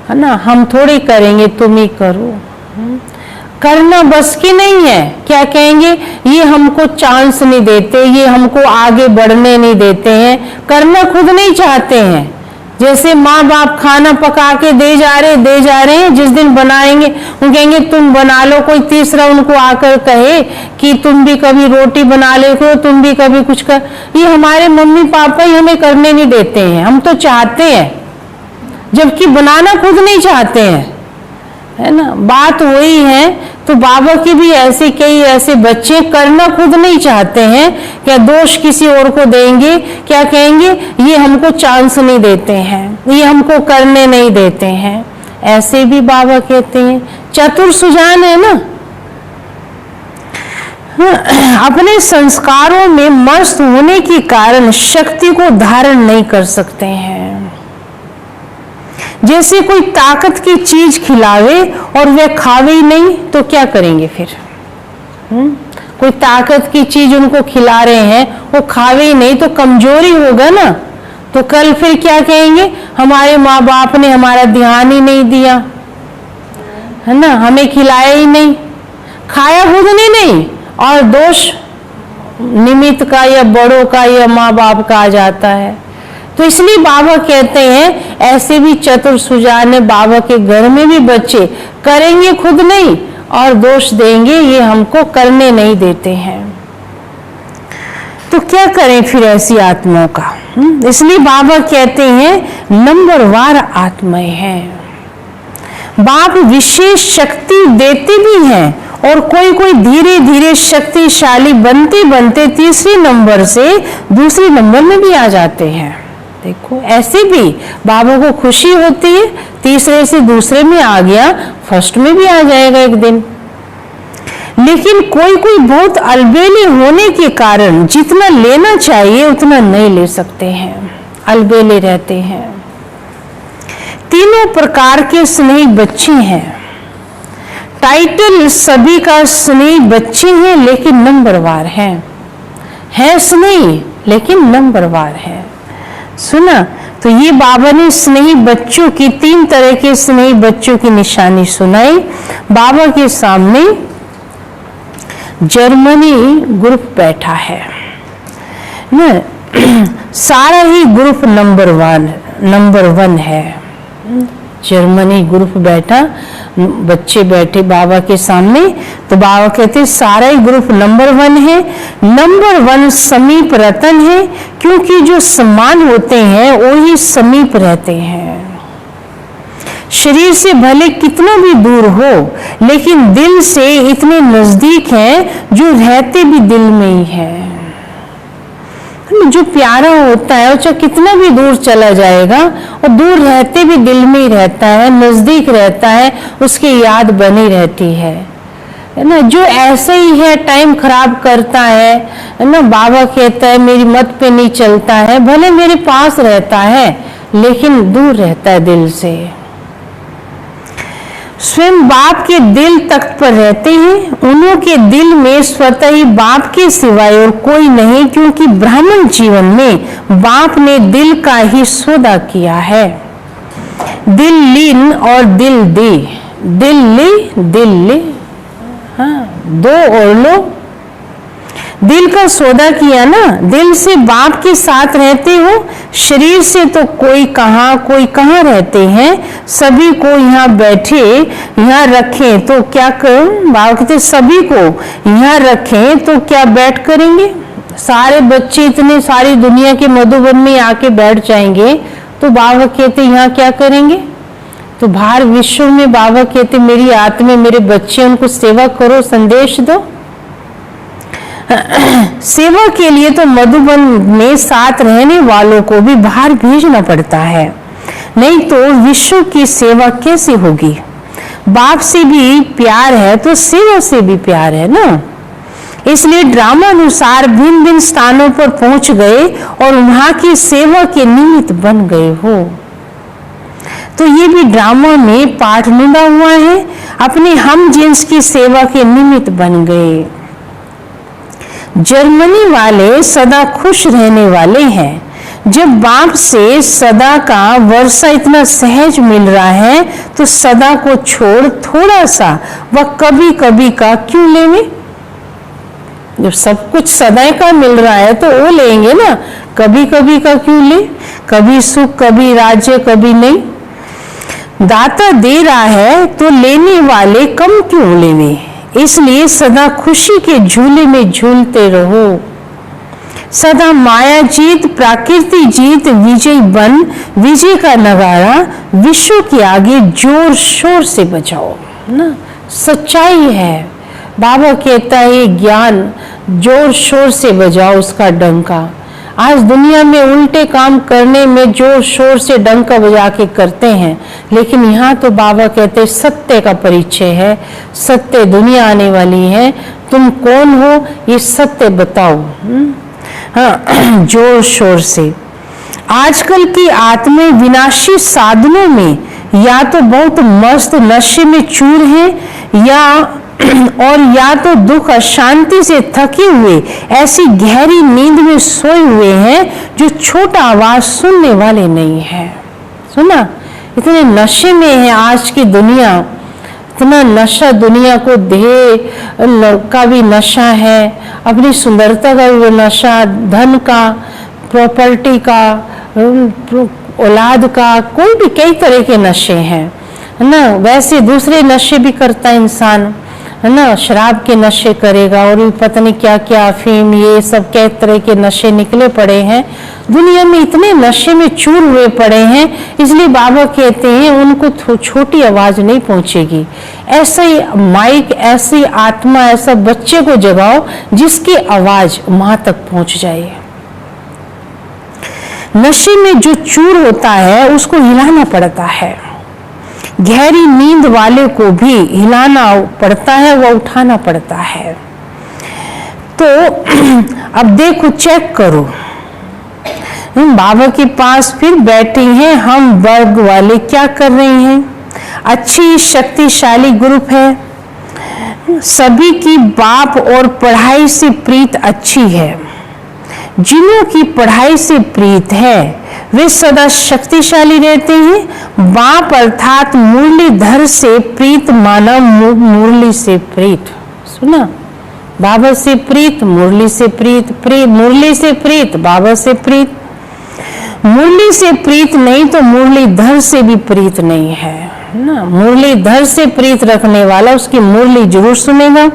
है ना, हम थोड़ी करेंगे, तुम ही करो। करना बस की नहीं है। क्या कहेंगे, ये हमको चांस नहीं देते, ये हमको आगे बढ़ने नहीं देते हैं। करना खुद नहीं चाहते हैं। जैसे माँ बाप खाना पका के दे जा रहे हैं, जिस दिन बनाएंगे वो कहेंगे तुम बना लो। कोई तीसरा उनको आकर कहे कि तुम भी कभी रोटी बना लेते हो, तुम भी कभी कुछ कर, ये हमारे मम्मी पापा ही हमें करने नहीं देते हैं। हम तो चाहते हैं, जबकि बनाना खुद नहीं चाहते हैं, है ना। बात वही है। तो बाबा की भी ऐसे कई ऐसे बच्चे करना खुद नहीं चाहते हैं। क्या दोष किसी और को देंगे, क्या कहेंगे ये हमको चांस नहीं देते हैं, ये हमको करने नहीं देते हैं। ऐसे भी बाबा कहते हैं। चतुर सुजान है ना, अपने संस्कारों में मस्त होने के कारण शक्ति को धारण नहीं कर सकते हैं। जैसे कोई ताकत की चीज खिलावे और वे खावे ही नहीं तो क्या करेंगे फिर? कोई ताकत की चीज उनको खिला रहे हैं, वो खावे ही नहीं तो कमजोरी होगा ना। तो कल फिर क्या कहेंगे, हमारे माँ बाप ने हमारा ध्यान ही नहीं दिया, है ना, हमें खिलाया ही नहीं, खाया खुद ने नहीं, और दोष निमित्त का या बड़ों का या माँ बाप का आ जाता है। तो इसलिए बाबा कहते हैं ऐसे भी चतुर सुजान है। बाबा के घर में भी बच्चे करेंगे खुद नहीं और दोष देंगे, ये हमको करने नहीं देते हैं। तो क्या करें फिर ऐसी आत्माओं का? इसलिए बाबा कहते हैं नंबरवार आत्माएं हैं। बाप विशेष शक्ति देते भी हैं और कोई कोई धीरे धीरे शक्तिशाली बनते बनते तीसरे नंबर से दूसरे नंबर में भी आ जाते हैं। देखो ऐसे भी बाबा को खुशी होती है, तीसरे से दूसरे में आ गया, फर्स्ट में भी आ जाएगा एक दिन। लेकिन कोई कोई बहुत अलबेले होने के कारण जितना लेना चाहिए उतना नहीं ले सकते हैं, अलबेले रहते हैं। तीनों प्रकार के स्नेही बच्चे हैं। टाइटल सभी का स्नेही बच्चे हैं लेकिन नंबरवार हैं। है स्नेही लेकिन नंबरवार है। सुना? तो ये बाबा ने स्नेही बच्चों की, 3 तरह के स्नेही बच्चों की निशानी सुनाई। बाबा के सामने जर्मनी ग्रुप बैठा है ना, सारा ही ग्रुप नंबर वन है। जर्मनी ग्रुप बैठा, बच्चे बैठे बाबा के सामने। तो बाबा कहते सारा ही ग्रुप नंबर 1 है। नंबर 1 समीप रतन है, क्योंकि जो समान होते हैं वो ही समीप रहते हैं। शरीर से भले कितना भी दूर हो लेकिन दिल से इतने नजदीक हैं जो रहते भी दिल में ही है। जो प्यारा होता है वो चाहे कितना भी दूर चला जाएगा और दूर रहते भी दिल में ही रहता है, नजदीक रहता है, उसकी याद बनी रहती है ना। जो ऐसे ही है टाइम खराब करता है ना, बाबा कहता है मेरी मत पे नहीं चलता है, भले मेरे पास रहता है लेकिन दूर रहता है दिल से। स्वयं बाप के दिल तख्त पर रहते हैं। उन्हों के दिल में स्वतः ही बाप के सिवाय और कोई नहीं, क्योंकि ब्राह्मण जीवन में बाप ने दिल का ही सौदा किया है। दिल लीन और दिल दे, दिल, हाँ, दो और लो। दिल का सौदा किया ना, दिल से बाप के साथ रहते हो, शरीर से तो कोई कहाँ रहते हैं। सभी को यहाँ बैठे यहाँ रखें तो क्या करें, बाबा कहते सभी को यहाँ रखें तो क्या बैठ करेंगे। सारे बच्चे इतने सारी दुनिया के मधुबन में आके बैठ जाएंगे तो बाबा कहते यहाँ क्या करेंगे। तो बाहर विश्व में बाबा कहते मेरी आत्मा मेरे बच्चे, उनको सेवा करो, संदेश दो। सेवा के लिए तो मधुबन में साथ रहने वालों को भी बाहर भेजना पड़ता है, नहीं तो विश्व की सेवा कैसे होगी। बाप से भी प्यार है तो सेवा से भी प्यार है ना। इसलिए ड्रामा अनुसार भिन्न भिन्न स्थानों पर पहुंच गए और वहां की सेवा के निमित्त बन गए हो। तो ये भी ड्रामा में पाठ मिला हुआ है, अपने हम जिन्स की सेवा के निमित्त बन गए। जर्मनी वाले सदा खुश रहने वाले हैं। जब बाप से सदा का वर्षा इतना सहज मिल रहा है तो सदा को छोड़ थोड़ा सा व कभी कभी का क्यों लेंगे। जब सब कुछ सदा का मिल रहा है तो वो लेंगे ना, कभी कभी का क्यों ले। कभी सुख, कभी राज्य, कभी नहीं। दाता दे रहा है तो लेने वाले कम क्यों लेवे। इसलिए सदा खुशी के झूले में झूलते रहो। सदा माया जीत, प्रकृति जीत, विजय बन, विजय का नगारा विश्व के आगे जोर शोर से बजाओ ना। सच्चाई है, बाबा कहता है ज्ञान जोर शोर से बजाओ उसका डंका। आज दुनिया में उल्टे काम करने में जोर शोर से डंका बजा के करते हैं, लेकिन यहाँ तो बाबा कहते सत्य का परिचय है, सत्य दुनिया आने वाली है, तुम कौन हो ये सत्य बताओ। हाँ, जोर शोर से। आजकल की आत्में विनाशी साधनों में या तो बहुत मस्त नशे में चूर है या तो दुख अशांति से थके हुए ऐसी गहरी नींद में सोए हुए हैं जो छोटा आवाज सुनने वाले नहीं है। सुना, इतने नशे में है आज की दुनिया, इतना नशा दुनिया को देह का भी नशा है, अपनी सुंदरता का भी नशा, धन का, प्रॉपर्टी का, औलाद का, कोई भी कई तरह के नशे हैं, है ना। वैसे दूसरे नशे भी करता है इंसान, है ना, शराब के नशे करेगा और भी पता नहीं क्या क्या, अफीम, ये सब कई तरह के नशे निकले पड़े हैं दुनिया में, इतने नशे में चूर हुए पड़े हैं। इसलिए बाबा कहते हैं उनको छोटी आवाज नहीं पहुंचेगी। ऐसा ही माइक, ऐसी आत्मा, ऐसा बच्चे को जगाओ जिसकी आवाज वहां तक पहुंच जाए। नशे में जो चूर होता है उसको हिलाना पड़ता है, गहरी नींद वाले को भी हिलाना पड़ता है, वह उठाना पड़ता है। तो अब देखो, चेक करो, बाबा के पास फिर बैठे हैं हम वर्ग वाले, क्या कर रहे हैं। अच्छी शक्तिशाली ग्रुप है, सभी की बाप और पढ़ाई से प्रीत अच्छी है। जिन्हों की पढ़ाई से प्रीत है वे सदा शक्तिशाली रहते हैं। बाप अर्थात मुरलीधर से प्रीत माना मुरली से प्रीत। सुना, बाबा से प्रीत, मुरली से प्रीत, मुरली से प्रीत, बाबा से प्रीत। मुरली से प्रीत नहीं तो मुरलीधर से भी प्रीत नहीं है ना। मुरलीधर से प्रीत रखने वाला उसकी मुरली जरूर सुनेगा।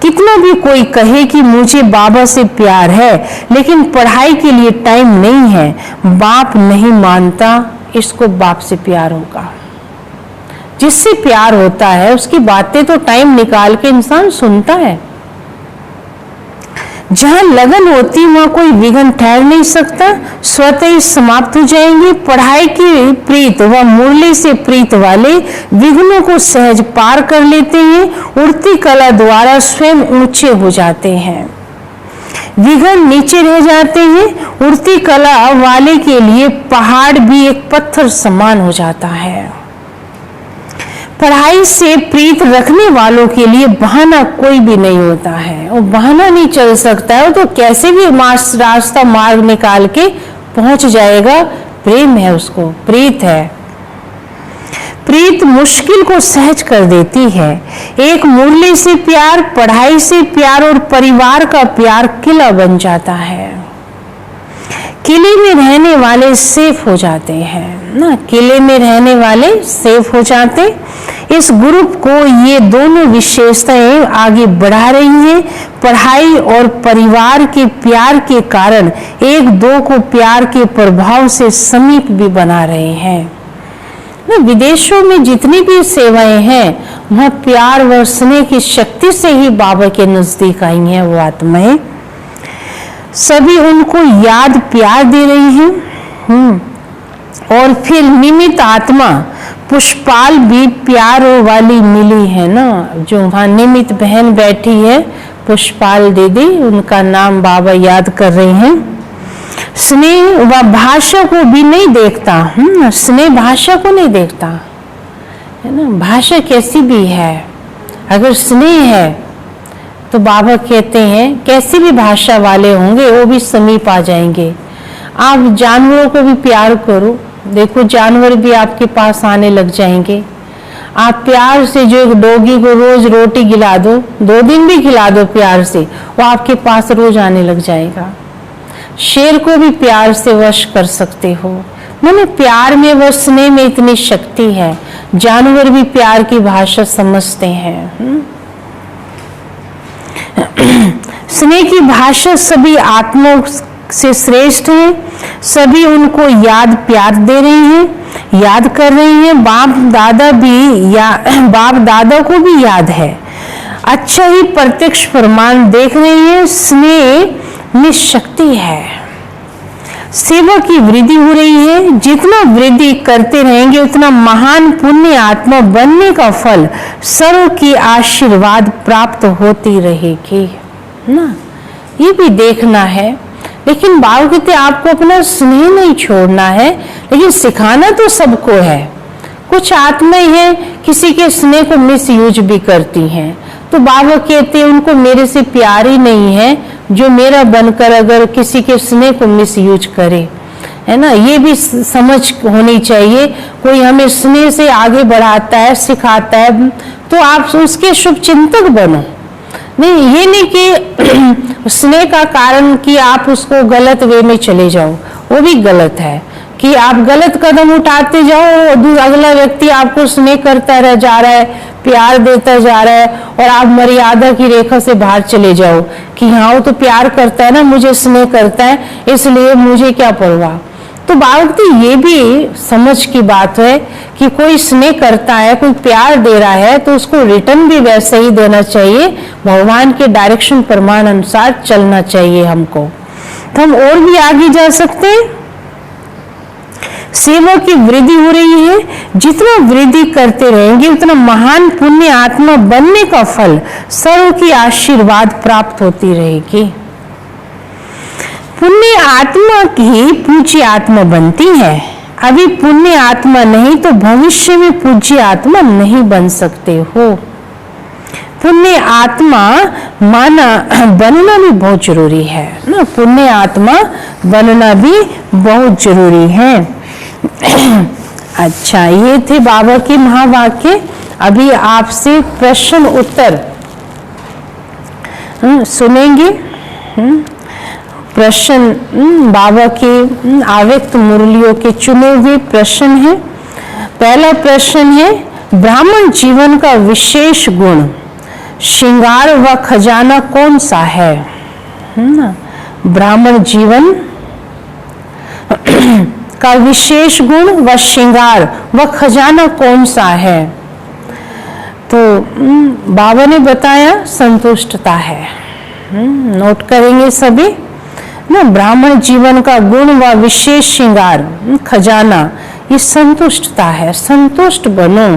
कितना भी कोई कहे कि मुझे बाबा से प्यार है लेकिन पढ़ाई के लिए टाइम नहीं है, बाप नहीं मानता, इसको बाप से प्यार होगा। जिससे प्यार होता है उसकी बातें तो टाइम निकाल के इंसान सुनता है। जहां लगन होती वहां कोई विघ्न ठहर नहीं सकता, स्वतः ही समाप्त हो जाएंगे। पढ़ाई की प्रीत व मुरली से प्रीत वाले विघ्नों को सहज पार कर लेते हैं, उड़ती कला द्वारा स्वयं ऊंचे हो जाते हैं। विघ्न नीचे रह जाते हैं, उड़ती कला वाले के लिए पहाड़ भी एक पत्थर समान हो जाता है। पढ़ाई से प्रीत रखने वालों के लिए बहाना कोई भी नहीं होता है, वो बहाना नहीं चल सकता है, वो तो कैसे भी रास्ता मार्ग निकाल के पहुंच जाएगा। प्रेम है उसको, प्रीत है। प्रीत मुश्किल को सहज कर देती है। एक मुरली से प्यार, पढ़ाई से प्यार और परिवार का प्यार किला बन जाता है। किले में रहने वाले सेफ हो जाते हैं ना, किले में रहने वाले सेफ हो जाते। इस ग्रुप को ये दोनों विशेषताएं आगे बढ़ा रही हैं। पढ़ाई और परिवार के प्यार के कारण एक दो को प्यार के प्रभाव से समीप भी बना रहे हैं। विदेशों में जितनी भी सेवाएं हैं वहाँ प्यार व स्नेह की शक्ति से ही बाबा के नजदीक आई हैं वो आत्माएं। सभी उनको याद प्यार दे रही हैं। और फिर निमित्त आत्मा पुष्पाल भी प्यार वाली मिली है ना, जो वहाँ निमित्त बहन बैठी है पुष्पाल दीदी, उनका नाम बाबा याद कर रहे हैं। स्नेह व भाषा को भी नहीं देखता। स्नेह भाषा को नहीं देखता है ना, भाषा कैसी भी है, अगर स्नेह है तो बाबा कहते हैं कैसी भी भाषा वाले होंगे वो भी समीप आ जाएंगे। आप जानवरों को भी प्यार करो, देखो जानवर भी आपके पास आने लग जाएंगे। आप प्यार से जो एक डॉगी को रोज रोटी खिला दो, 2 दिन भी खिला दो प्यार से, वो आपके पास रोज आने लग जाएगा। शेर को भी प्यार से वश कर सकते हो। मैंने प्यार में व स्नेह में इतनी शक्ति है, जानवर भी प्यार की भाषा समझते हैं। स्नेह की भाषा सभी आत्माओं से श्रेष्ठ है। सभी उनको याद प्यार दे रही हैं, याद कर रही हैं। बाप दादा को भी याद है, अच्छा ही प्रत्यक्ष प्रमाण देख रही है। स्नेह में शक्ति है, सेवा की वृद्धि हो रही है। जितना वृद्धि करते रहेंगे उतना महान पुण्य आत्मा बनने का फल सर्व की आशीर्वाद प्राप्त होती रहेगी ना, ये भी देखना है। लेकिन बाबा कहते आपको अपना स्नेह नहीं छोड़ना है, लेकिन सिखाना तो सबको है। कुछ आत्माएं हैं किसी के स्नेह को मिस यूज भी करती हैं, तो बाबा कहते हैं उनको मेरे से प्यार ही नहीं है जो मेरा बनकर अगर किसी के स्नेह को मिस यूज करे, है ना। ये भी समझ होनी चाहिए। कोई हमें स्नेह से आगे बढ़ाता है, सिखाता है, तो आप उसके शुभ चिंतक बनो। नहीं, ये नहीं कि स्नेह का कारण कि आप उसको गलत वे में चले जाओ, वो भी गलत है कि आप गलत कदम उठाते जाओ, अगला व्यक्ति आपको स्नेह करता जा रहा है, प्यार देता जा रहा है, और आप मर्यादा की रेखा से बाहर चले जाओ कि हाँ वो तो प्यार करता है ना, मुझे स्नेह करता है, इसलिए मुझे क्या परवाह। तो बात ये भी समझ की बात है कि कोई स्नेह करता है, कोई प्यार दे रहा है, तो उसको रिटर्न भी वैसे ही देना चाहिए। भगवान के डायरेक्शन प्रमाण अनुसार चलना चाहिए हमको, तो हम और भी आगे जा सकते हैं। सेवा की वृद्धि हो रही है, जितना वृद्धि करते रहेंगे उतना महान पुण्य आत्मा बनने का फल सर्व की आशीर्वाद प्राप्त होती रहेगी। पुण्य आत्मा की पूज्य आत्मा बनती है। अभी पुण्य आत्मा नहीं तो भविष्य में पूज्य आत्मा नहीं बन सकते हो। पुण्य आत्मा बनना भी बहुत जरूरी है ना, पुण्य आत्मा बनना भी बहुत जरूरी है। अच्छा, ये थे बाबा के महावाक्य। अभी आपसे प्रश्न उत्तर सुनेंगे। प्रश्न बाबा के आव्यक्त मुरलियों के चुने हुए प्रश्न हैं। पहला प्रश्न है, ब्राह्मण जीवन का विशेष गुण, श्रृंगार व खजाना कौन सा है? ब्राह्मण जीवन का विशेष गुण व श्रृंगार व खजाना कौन सा है? तो बाबा ने बताया संतुष्टता है। नोट करेंगे सभी ना, ब्राह्मण जीवन का गुण व विशेष श्रृंगार खजाना ये संतुष्टता है। संतुष्ट बनो,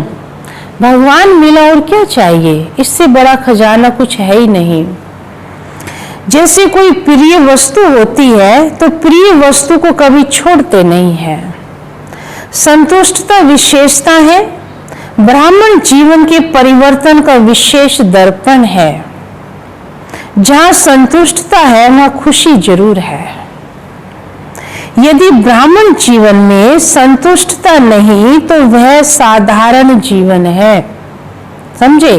भगवान मिला और क्या चाहिए, इससे बड़ा खजाना कुछ है ही नहीं। जैसे कोई प्रिय वस्तु होती है तो प्रिय वस्तु को कभी छोड़ते नहीं है। संतुष्टता विशेषता है, ब्राह्मण जीवन के परिवर्तन का विशेष दर्पण है। जहां संतुष्टता है वहां खुशी जरूर है। यदि ब्राह्मण जीवन में संतुष्टता नहीं तो वह साधारण जीवन है। समझे?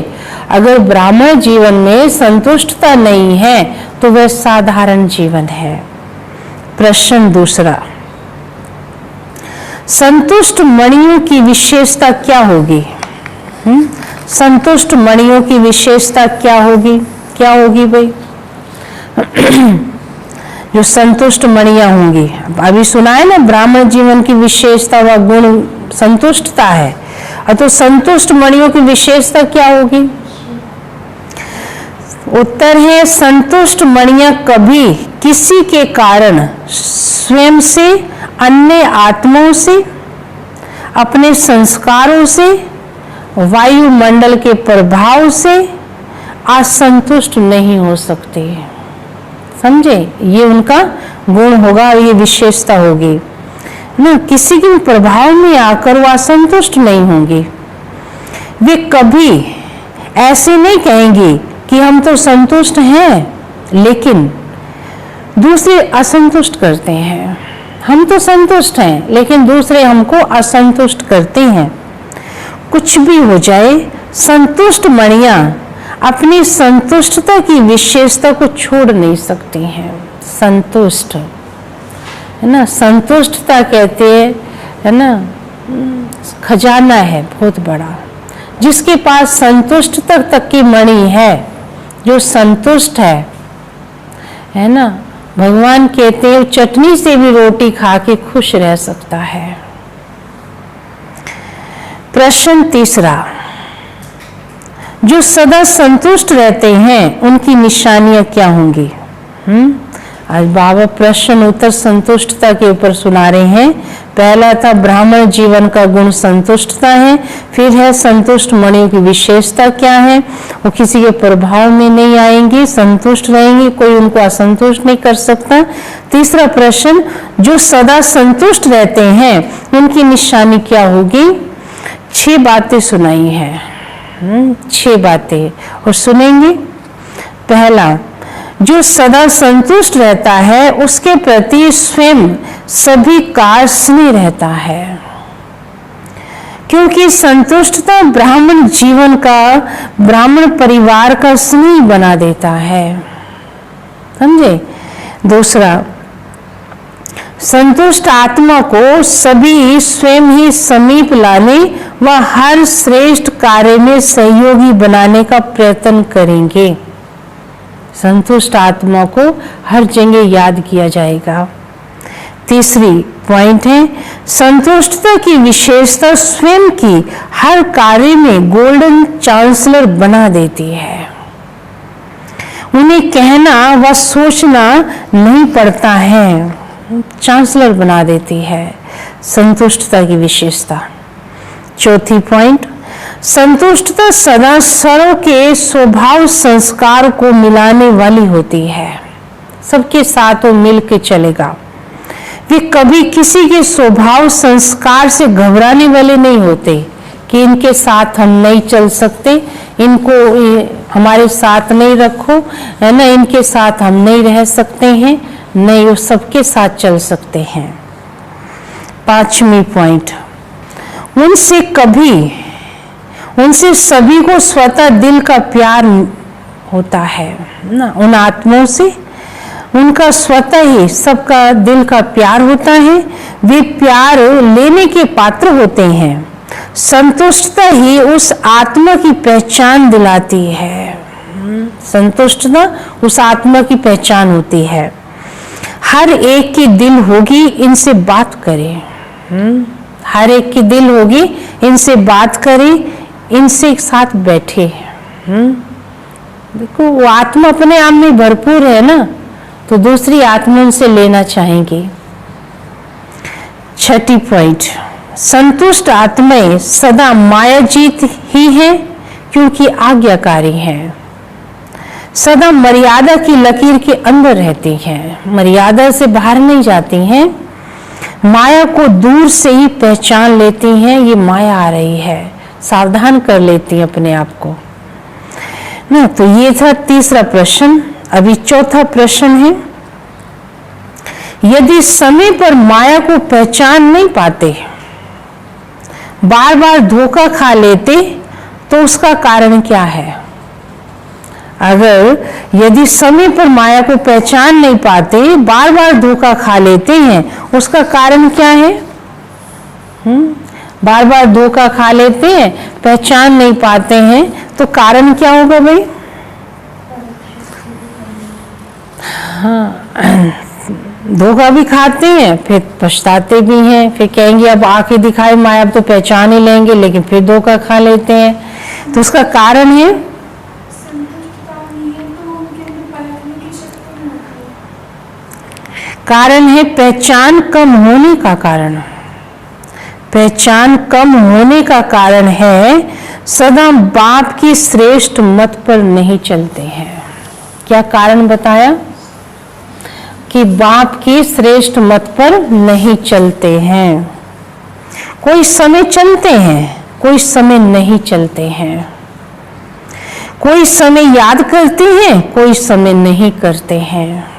अगर ब्राह्मण जीवन में संतुष्टता नहीं है तो वह साधारण जीवन है। प्रश्न दूसरा, संतुष्ट मणियों की विशेषता क्या होगी? संतुष्ट मणियों की विशेषता क्या होगी? क्या होगी भाई? जो संतुष्ट मणियां होंगी, अभी सुना है ना, ब्राह्मण जीवन की विशेषता व गुण संतुष्टता है, और तो संतुष्ट मणियों की विशेषता क्या होगी? उत्तर है, संतुष्ट मणियां कभी किसी के कारण, स्वयं से, अन्य आत्माओं से, अपने संस्कारों से, वायुमंडल के प्रभाव से असंतुष्ट नहीं हो सकते। समझे? ये उनका गुण होगा, ये विशेषता होगी ना। किसी के प्रभाव में आकर वो असंतुष्ट नहीं होंगे। वे कभी ऐसे नहीं कहेंगे कि हम तो संतुष्ट हैं लेकिन दूसरे असंतुष्ट करते हैं। हम तो संतुष्ट हैं लेकिन दूसरे हमको असंतुष्ट करते हैं। कुछ भी हो जाए, संतुष्ट मणियां अपनी संतुष्टता की विशेषता को छोड़ नहीं सकती हैं। संतुष्ट है ना, संतुष्टता कहते हैं, है ना, खजाना है बहुत बड़ा। जिसके पास संतुष्टता तक की मणि है, जो संतुष्ट है ना, भगवान कहते हैं चटनी से भी रोटी खा के खुश रह सकता है। प्रश्न तीसरा, जो सदा संतुष्ट रहते हैं उनकी निशानियां क्या होंगी? आज बाबा प्रश्न उत्तर संतुष्टता के ऊपर सुना रहे हैं। पहला था ब्राह्मण जीवन का गुण संतुष्टता है, फिर है संतुष्ट मणियों की विशेषता क्या है, वो किसी के प्रभाव में नहीं आएंगे, संतुष्ट रहेंगे, कोई उनको असंतुष्ट नहीं कर सकता। तीसरा प्रश्न, जो सदा संतुष्ट रहते हैं उनकी निशानी क्या होगी? 6 बातें सुनाई हैं, 6 बातें और सुनेंगे। पहला, जो सदा संतुष्ट रहता है उसके प्रति स्वयं सभी का स्नेह रहता है, क्योंकि संतुष्टता ब्राह्मण जीवन का, ब्राह्मण परिवार का स्नेह बना देता है। समझे? दूसरा, संतुष्ट आत्मा को सभी स्वयं ही समीप लाने व हर श्रेष्ठ कार्य में सहयोगी बनाने का प्रयत्न करेंगे। संतुष्ट आत्मा को हर जगह याद किया जाएगा। तीसरी पॉइंट है, संतुष्टता की विशेषता स्वयं की हर कार्य में गोल्डन चांसलर बना देती है। उन्हें कहना व सोचना नहीं पड़ता है, चांसलर बना देती है संतुष्टता की विशेषता। चौथी पॉइंट, संतुष्टता सदा सर्व के स्वभाव संस्कार को मिलाने वाली होती है। सबके साथ वो मिल के चलेगा। वे कभी किसी के स्वभाव संस्कार से घबराने वाले नहीं होते कि इनके साथ हम नहीं चल सकते, इनको हमारे साथ नहीं रखो, है ना, इनके साथ हम नहीं रह सकते हैं। नहीं, वो सबके साथ चल सकते हैं। 5वीं पॉइंट, उनसे सभी को स्वतः दिल का प्यार होता है ना। उन आत्माओं से उनका स्वतः ही सबका दिल का प्यार होता है। वे प्यार लेने के पात्र होते हैं। संतुष्टता ही उस आत्मा की पहचान दिलाती है। संतुष्टता उस आत्मा की पहचान होती है। हर एक की दिल होगी, इनसे बात करें। हर एक की दिल होगी, इनसे बात करें, इनसे एक साथ बैठे। देखो, वो आत्मा अपने आप में भरपूर है ना, तो दूसरी आत्मा उनसे लेना चाहेंगी। 6ठी पॉइंट, संतुष्ट आत्माएं सदा मायाजीत ही है, क्योंकि आज्ञाकारी हैं। सदा मर्यादा की लकीर के अंदर रहती हैं, मर्यादा से बाहर नहीं जाती हैं। माया को दूर से ही पहचान लेती हैं, ये माया आ रही है, सावधान कर लेती हैं अपने आप को ना। तो ये था तीसरा प्रश्न। अभी चौथा प्रश्न है यदि समय पर माया को पहचान नहीं पाते, बार बार धोखा खा लेते, तो उसका कारण क्या है? अगर यदि समय पर माया को पहचान नहीं पाते, बार बार धोखा खा लेते हैं, उसका कारण क्या है? बार बार धोखा खा लेते हैं, पहचान नहीं पाते हैं, तो कारण क्या होगा भाई? हाँ, धोखा भी खाते हैं, फिर पछताते भी हैं, फिर कहेंगे अब आंखें दिखाए माया, अब तो पहचान ही लेंगे, लेकिन फिर धोखा खा लेते हैं। तो उसका कारण है पहचान कम होने का कारण। पहचान कम होने का कारण है सदा बाप की श्रेष्ठ मत पर नहीं चलते हैं। क्या कारण बताया? कि बाप की श्रेष्ठ मत पर नहीं चलते हैं। कोई समय चलते हैं, कोई समय नहीं चलते हैं। कोई समय याद करते हैं, कोई समय नहीं करते हैं।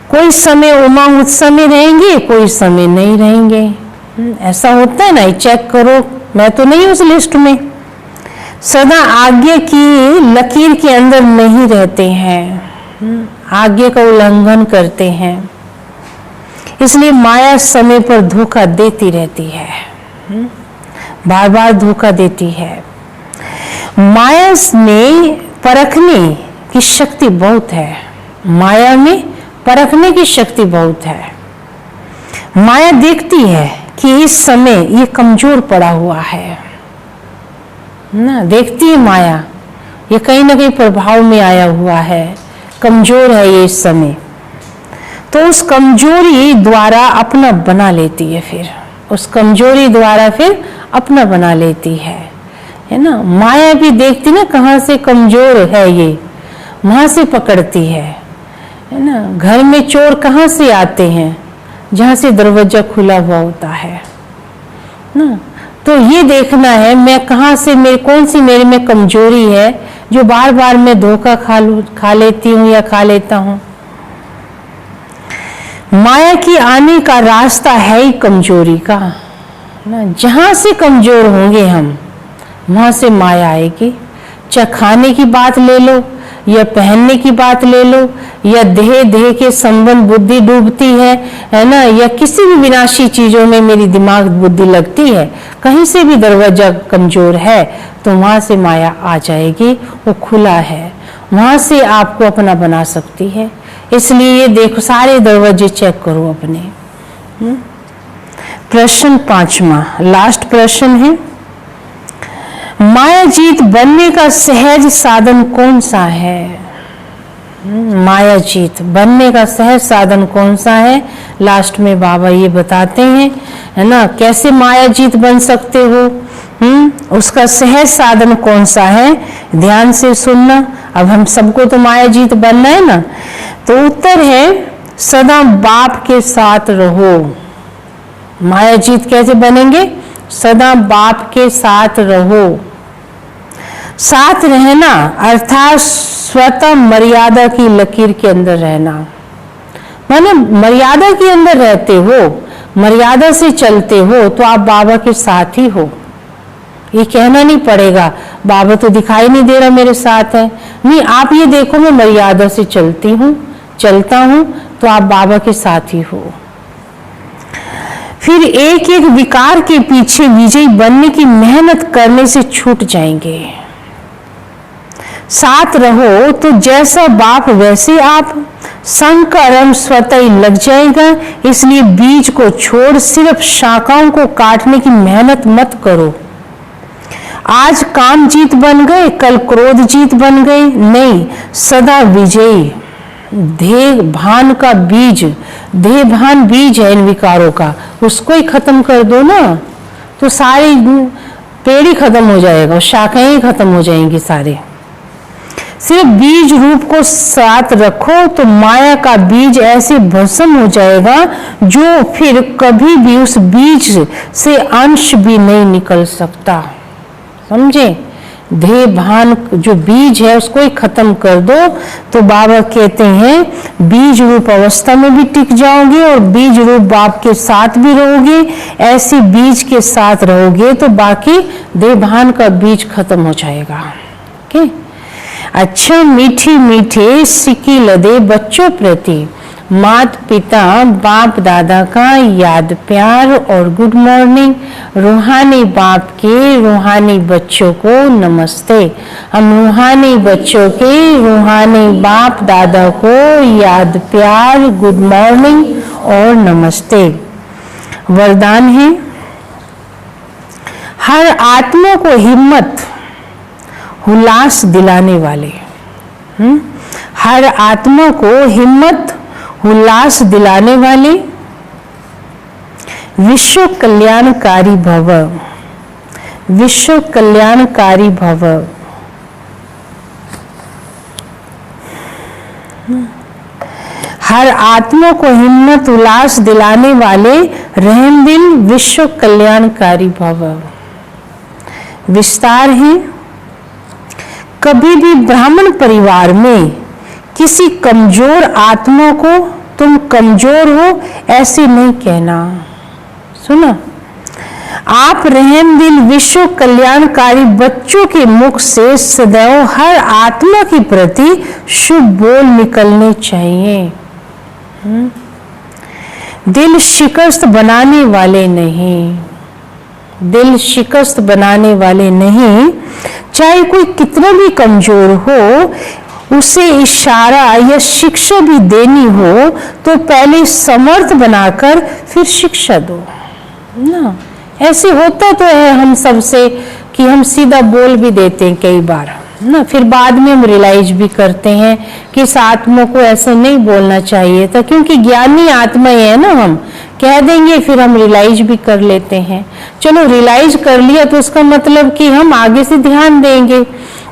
कोई समय उमंग उत्सव में रहेंगे, कोई समय नहीं रहेंगे। ऐसा होता है ना, चेक करो, मैं तो नहीं उस लिस्ट में। सदा आज्ञा की लकीर के अंदर नहीं रहते हैं, आज्ञा का उल्लंघन करते हैं। इसलिए माया समय पर धोखा देती रहती है, बार बार धोखा देती है। माया में परखने की शक्ति बहुत है, माया में परखने की शक्ति बहुत है। माया देखती है कि इस समय ये कमजोर पड़ा हुआ है ना, देखती है माया, ये कहीं ना कहीं प्रभाव में आया हुआ है, कमजोर है ये इस समय। तो उस कमजोरी द्वारा अपना बना लेती है, फिर उस कमजोरी द्वारा फिर अपना बना लेती है ना। माया भी देखती ना कहाँ से कमजोर है ये, वहां से पकड़ती है ना। घर में चोर कहाँ से आते हैं? जहाँ से दरवाजा खुला हुआ होता है ना। तो ये देखना है मैं कहाँ से, मेरे कौन सी मेरे में कमजोरी है जो बार बार मैं धोखा खा लेती हूँ या खा लेता हूँ। माया की आने का रास्ता है ही कमजोरी का ना। जहाँ से कमजोर होंगे हम, वहां से माया आएगी। चाहे खाने की बात ले लो, या पहनने की बात ले लो, या देह के संबंध बुद्धि डूबती है ना, या किसी भी विनाशी चीजों में मेरी दिमाग बुद्धि लगती है, कहीं से भी दरवाजा कमजोर है तो वहां से माया आ जाएगी। वो खुला है, वहां से आपको अपना बना सकती है। इसलिए ये देखो, सारे दरवाजे चेक करो अपने। प्रश्न 5वां, लास्ट प्रश्न है, माया जीत बनने का सहज साधन कौन सा है? माया जीत बनने का सहज साधन कौन सा है? लास्ट में बाबा ये बताते हैं, है ना, कैसे माया जीत बन सकते हो। उसका सहज साधन कौन सा है? ध्यान से सुनना। अब हम सबको तो माया जीत बनना है ना, तो उत्तर है सदा बाप के साथ रहो। माया जीत कैसे बनेंगे? सदा बाप के साथ रहो। साथ रहना अर्थात स्वतः मर्यादा की लकीर के अंदर रहना, माने मर्यादा के अंदर रहते हो, मर्यादा से चलते हो, तो आप बाबा के साथ ही हो। ये कहना नहीं पड़ेगा बाबा तो दिखाई नहीं दे रहा मेरे साथ है, नहीं, आप ये देखो मैं मर्यादा से चलती हूँ, चलता हूँ, तो आप बाबा के साथ ही हो। फिर एक एक विकार के पीछे विजयी बनने की मेहनत करने से छूट जाएंगे। साथ रहो तो जैसा बाप वैसे आप, संग का रंग स्वतः ही लग जाएगा। इसलिए बीज को छोड़ सिर्फ शाखाओं को काटने की मेहनत मत करो। आज काम जीत बन गए, कल क्रोध जीत बन गए, नहीं, सदा विजयी। देह भान का बीज, देह भान बीज है इन विकारों का, उसको ही खत्म कर दो ना, तो सारी पेड़ ही खत्म हो जाएगा, शाखाएं ही खत्म हो जाएंगी सारे। सिर्फ बीज रूप को साथ रखो तो माया का बीज ऐसे भस्म हो जाएगा जो फिर कभी भी उस बीज से अंश भी नहीं निकल सकता। समझे? देह भान जो बीज है उसको ही खत्म कर दो, तो बाबा कहते हैं बीज रूप अवस्था में भी टिक जाओगे और बीज रूप बाप के साथ भी रहोगे। ऐसी बीज के साथ रहोगे तो बाकी देह भान का बीज खत्म हो जाएगा। ओके। अच्छा, मीठी मीठे सिक्की लदे बच्चों प्रति मात पिता बाप दादा का याद प्यार और गुड मॉर्निंग। रूहानी बाप के रूहानी बच्चों को नमस्ते। हम रूहानी बच्चों के रूहानी बाप दादा को याद प्यार गुड मॉर्निंग और नमस्ते। वरदान है, हर आत्मा को हिम्मत उल्लास दिलाने वाले, हर आत्मा को हिम्मत उल्लास दिलाने वाले विश्व कल्याणकारी भव, विश्व कल्याणकारी भव। हर आत्मा को हिम्मत उल्लास दिलाने वाले रहमदिल विश्व कल्याणकारी भव। विस्तार है, कभी भी ब्राह्मण परिवार में किसी कमजोर आत्मा को तुम कमजोर हो ऐसे नहीं कहना। सुना, आप रहमदिल विश्व कल्याणकारी बच्चों के मुख से सदैव हर आत्मा के प्रति शुभ बोल निकलने चाहिए। दिल शिकस्त बनाने वाले नहीं, दिल शिकस्त बनाने वाले नहीं। चाहे कोई कितना भी कमजोर हो, उसे इशारा या शिक्षा भी देनी हो तो पहले समर्थ बनाकर फिर शिक्षा दो ना। ऐसे होता तो है हम सबसे कि हम सीधा बोल भी देते हैं कई बार ना, फिर बाद में हम रियलाइज भी करते हैं कि इस आत्मा को ऐसे नहीं बोलना चाहिए था, क्योंकि ज्ञानी आत्मा है ना, हम कह देंगे फिर हम रियलाइज भी कर लेते हैं। चलो रियलाइज कर लिया तो उसका मतलब कि हम आगे से ध्यान देंगे।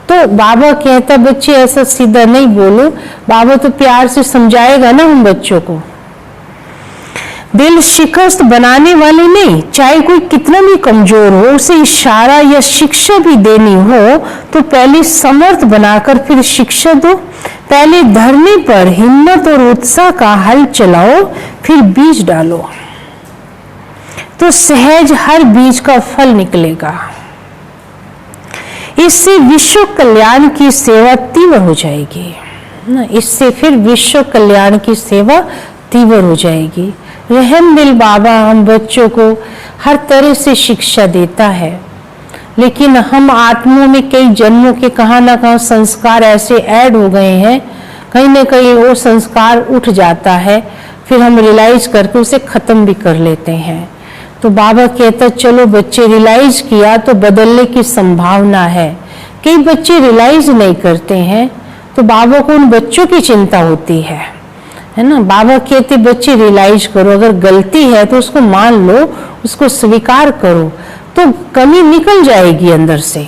तो बाबा कहता बच्चे ऐसा सीधा नहीं बोलो, बाबा तो प्यार से समझाएगा ना हम बच्चों को। दिल शिकस्त बनाने वाले नहीं, चाहे कोई कितना भी कमजोर हो, उसे इशारा या शिक्षा भी देनी हो तो पहले समर्थ बनाकर फिर शिक्षा दो। पहले धरने पर हिम्मत और उत्साह का हल चलाओ, फिर बीज डालो, तो सहज हर बीज का फल निकलेगा। इससे विश्व कल्याण की सेवा तीव्र हो जाएगी ना, इससे फिर विश्व कल्याण की सेवा तीव्र हो जाएगी। रहमदिल बाबा हम बच्चों को हर तरह से शिक्षा देता है, लेकिन हम आत्माओं में कई जन्मों के कहाँ ना कहाँ संस्कार ऐसे ऐड हो गए हैं, कहीं ना कहीं वो संस्कार उठ जाता है, फिर हम रियलाइज करके उसे खत्म भी कर लेते हैं। तो बाबा कहता चलो बच्चे रियलाइज किया तो बदलने की संभावना है। कई बच्चे रियलाइज नहीं करते हैं तो बाबा को उन बच्चों की चिंता होती है ना। बाबा कहते बच्चे रियलाइज करो, अगर गलती है तो उसको मान लो, उसको स्वीकार करो, तो कमी निकल जाएगी अंदर से।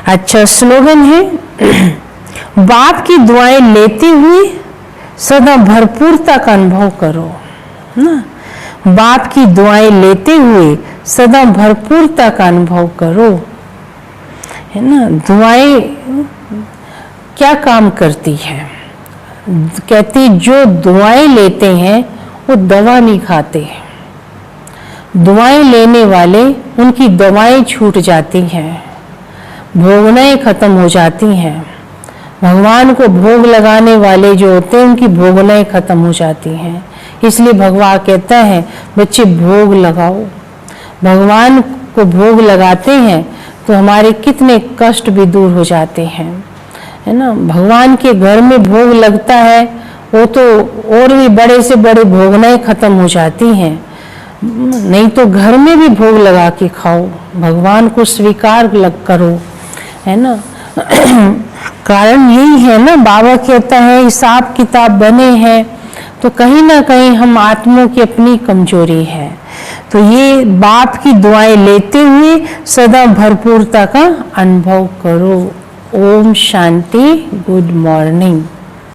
अच्छा, स्लोगन है, बाप की दुआएं लेते हुए सदा भरपूरता का अनुभव करो ना। बाप की दुआएं लेते हुए सदा भरपूरता का अनुभव करो, है ना। दुआएं क्या काम करती है? कहती जो दुआएं लेते हैं वो दवा नहीं खाते, दुआएं लेने वाले उनकी दवाएं छूट जाती हैं, भोगनाएं खत्म हो जाती हैं। भगवान को भोग लगाने वाले जो होते हैं उनकी भोगनाएं खत्म हो जाती हैं। इसलिए भगवान कहता है बच्चे भोग लगाओ। भगवान को भोग लगाते हैं तो हमारे कितने कष्ट भी दूर हो जाते हैं, है ना। भगवान के घर में भोग लगता है वो तो और भी बड़े से बड़े भोगनाएं खत्म हो जाती हैं। नहीं तो घर में भी भोग लगा के खाओ, भगवान को स्वीकार करो, है ना। कारण यही है ना, बाबा कहता है हिसाब किताब बने हैं तो कहीं ना कहीं हम आत्माओं की अपनी कमजोरी है। तो ये बाप की दुआएं लेते हुए सदा भरपूरता का अनुभव करो। Om Shanti, good morning.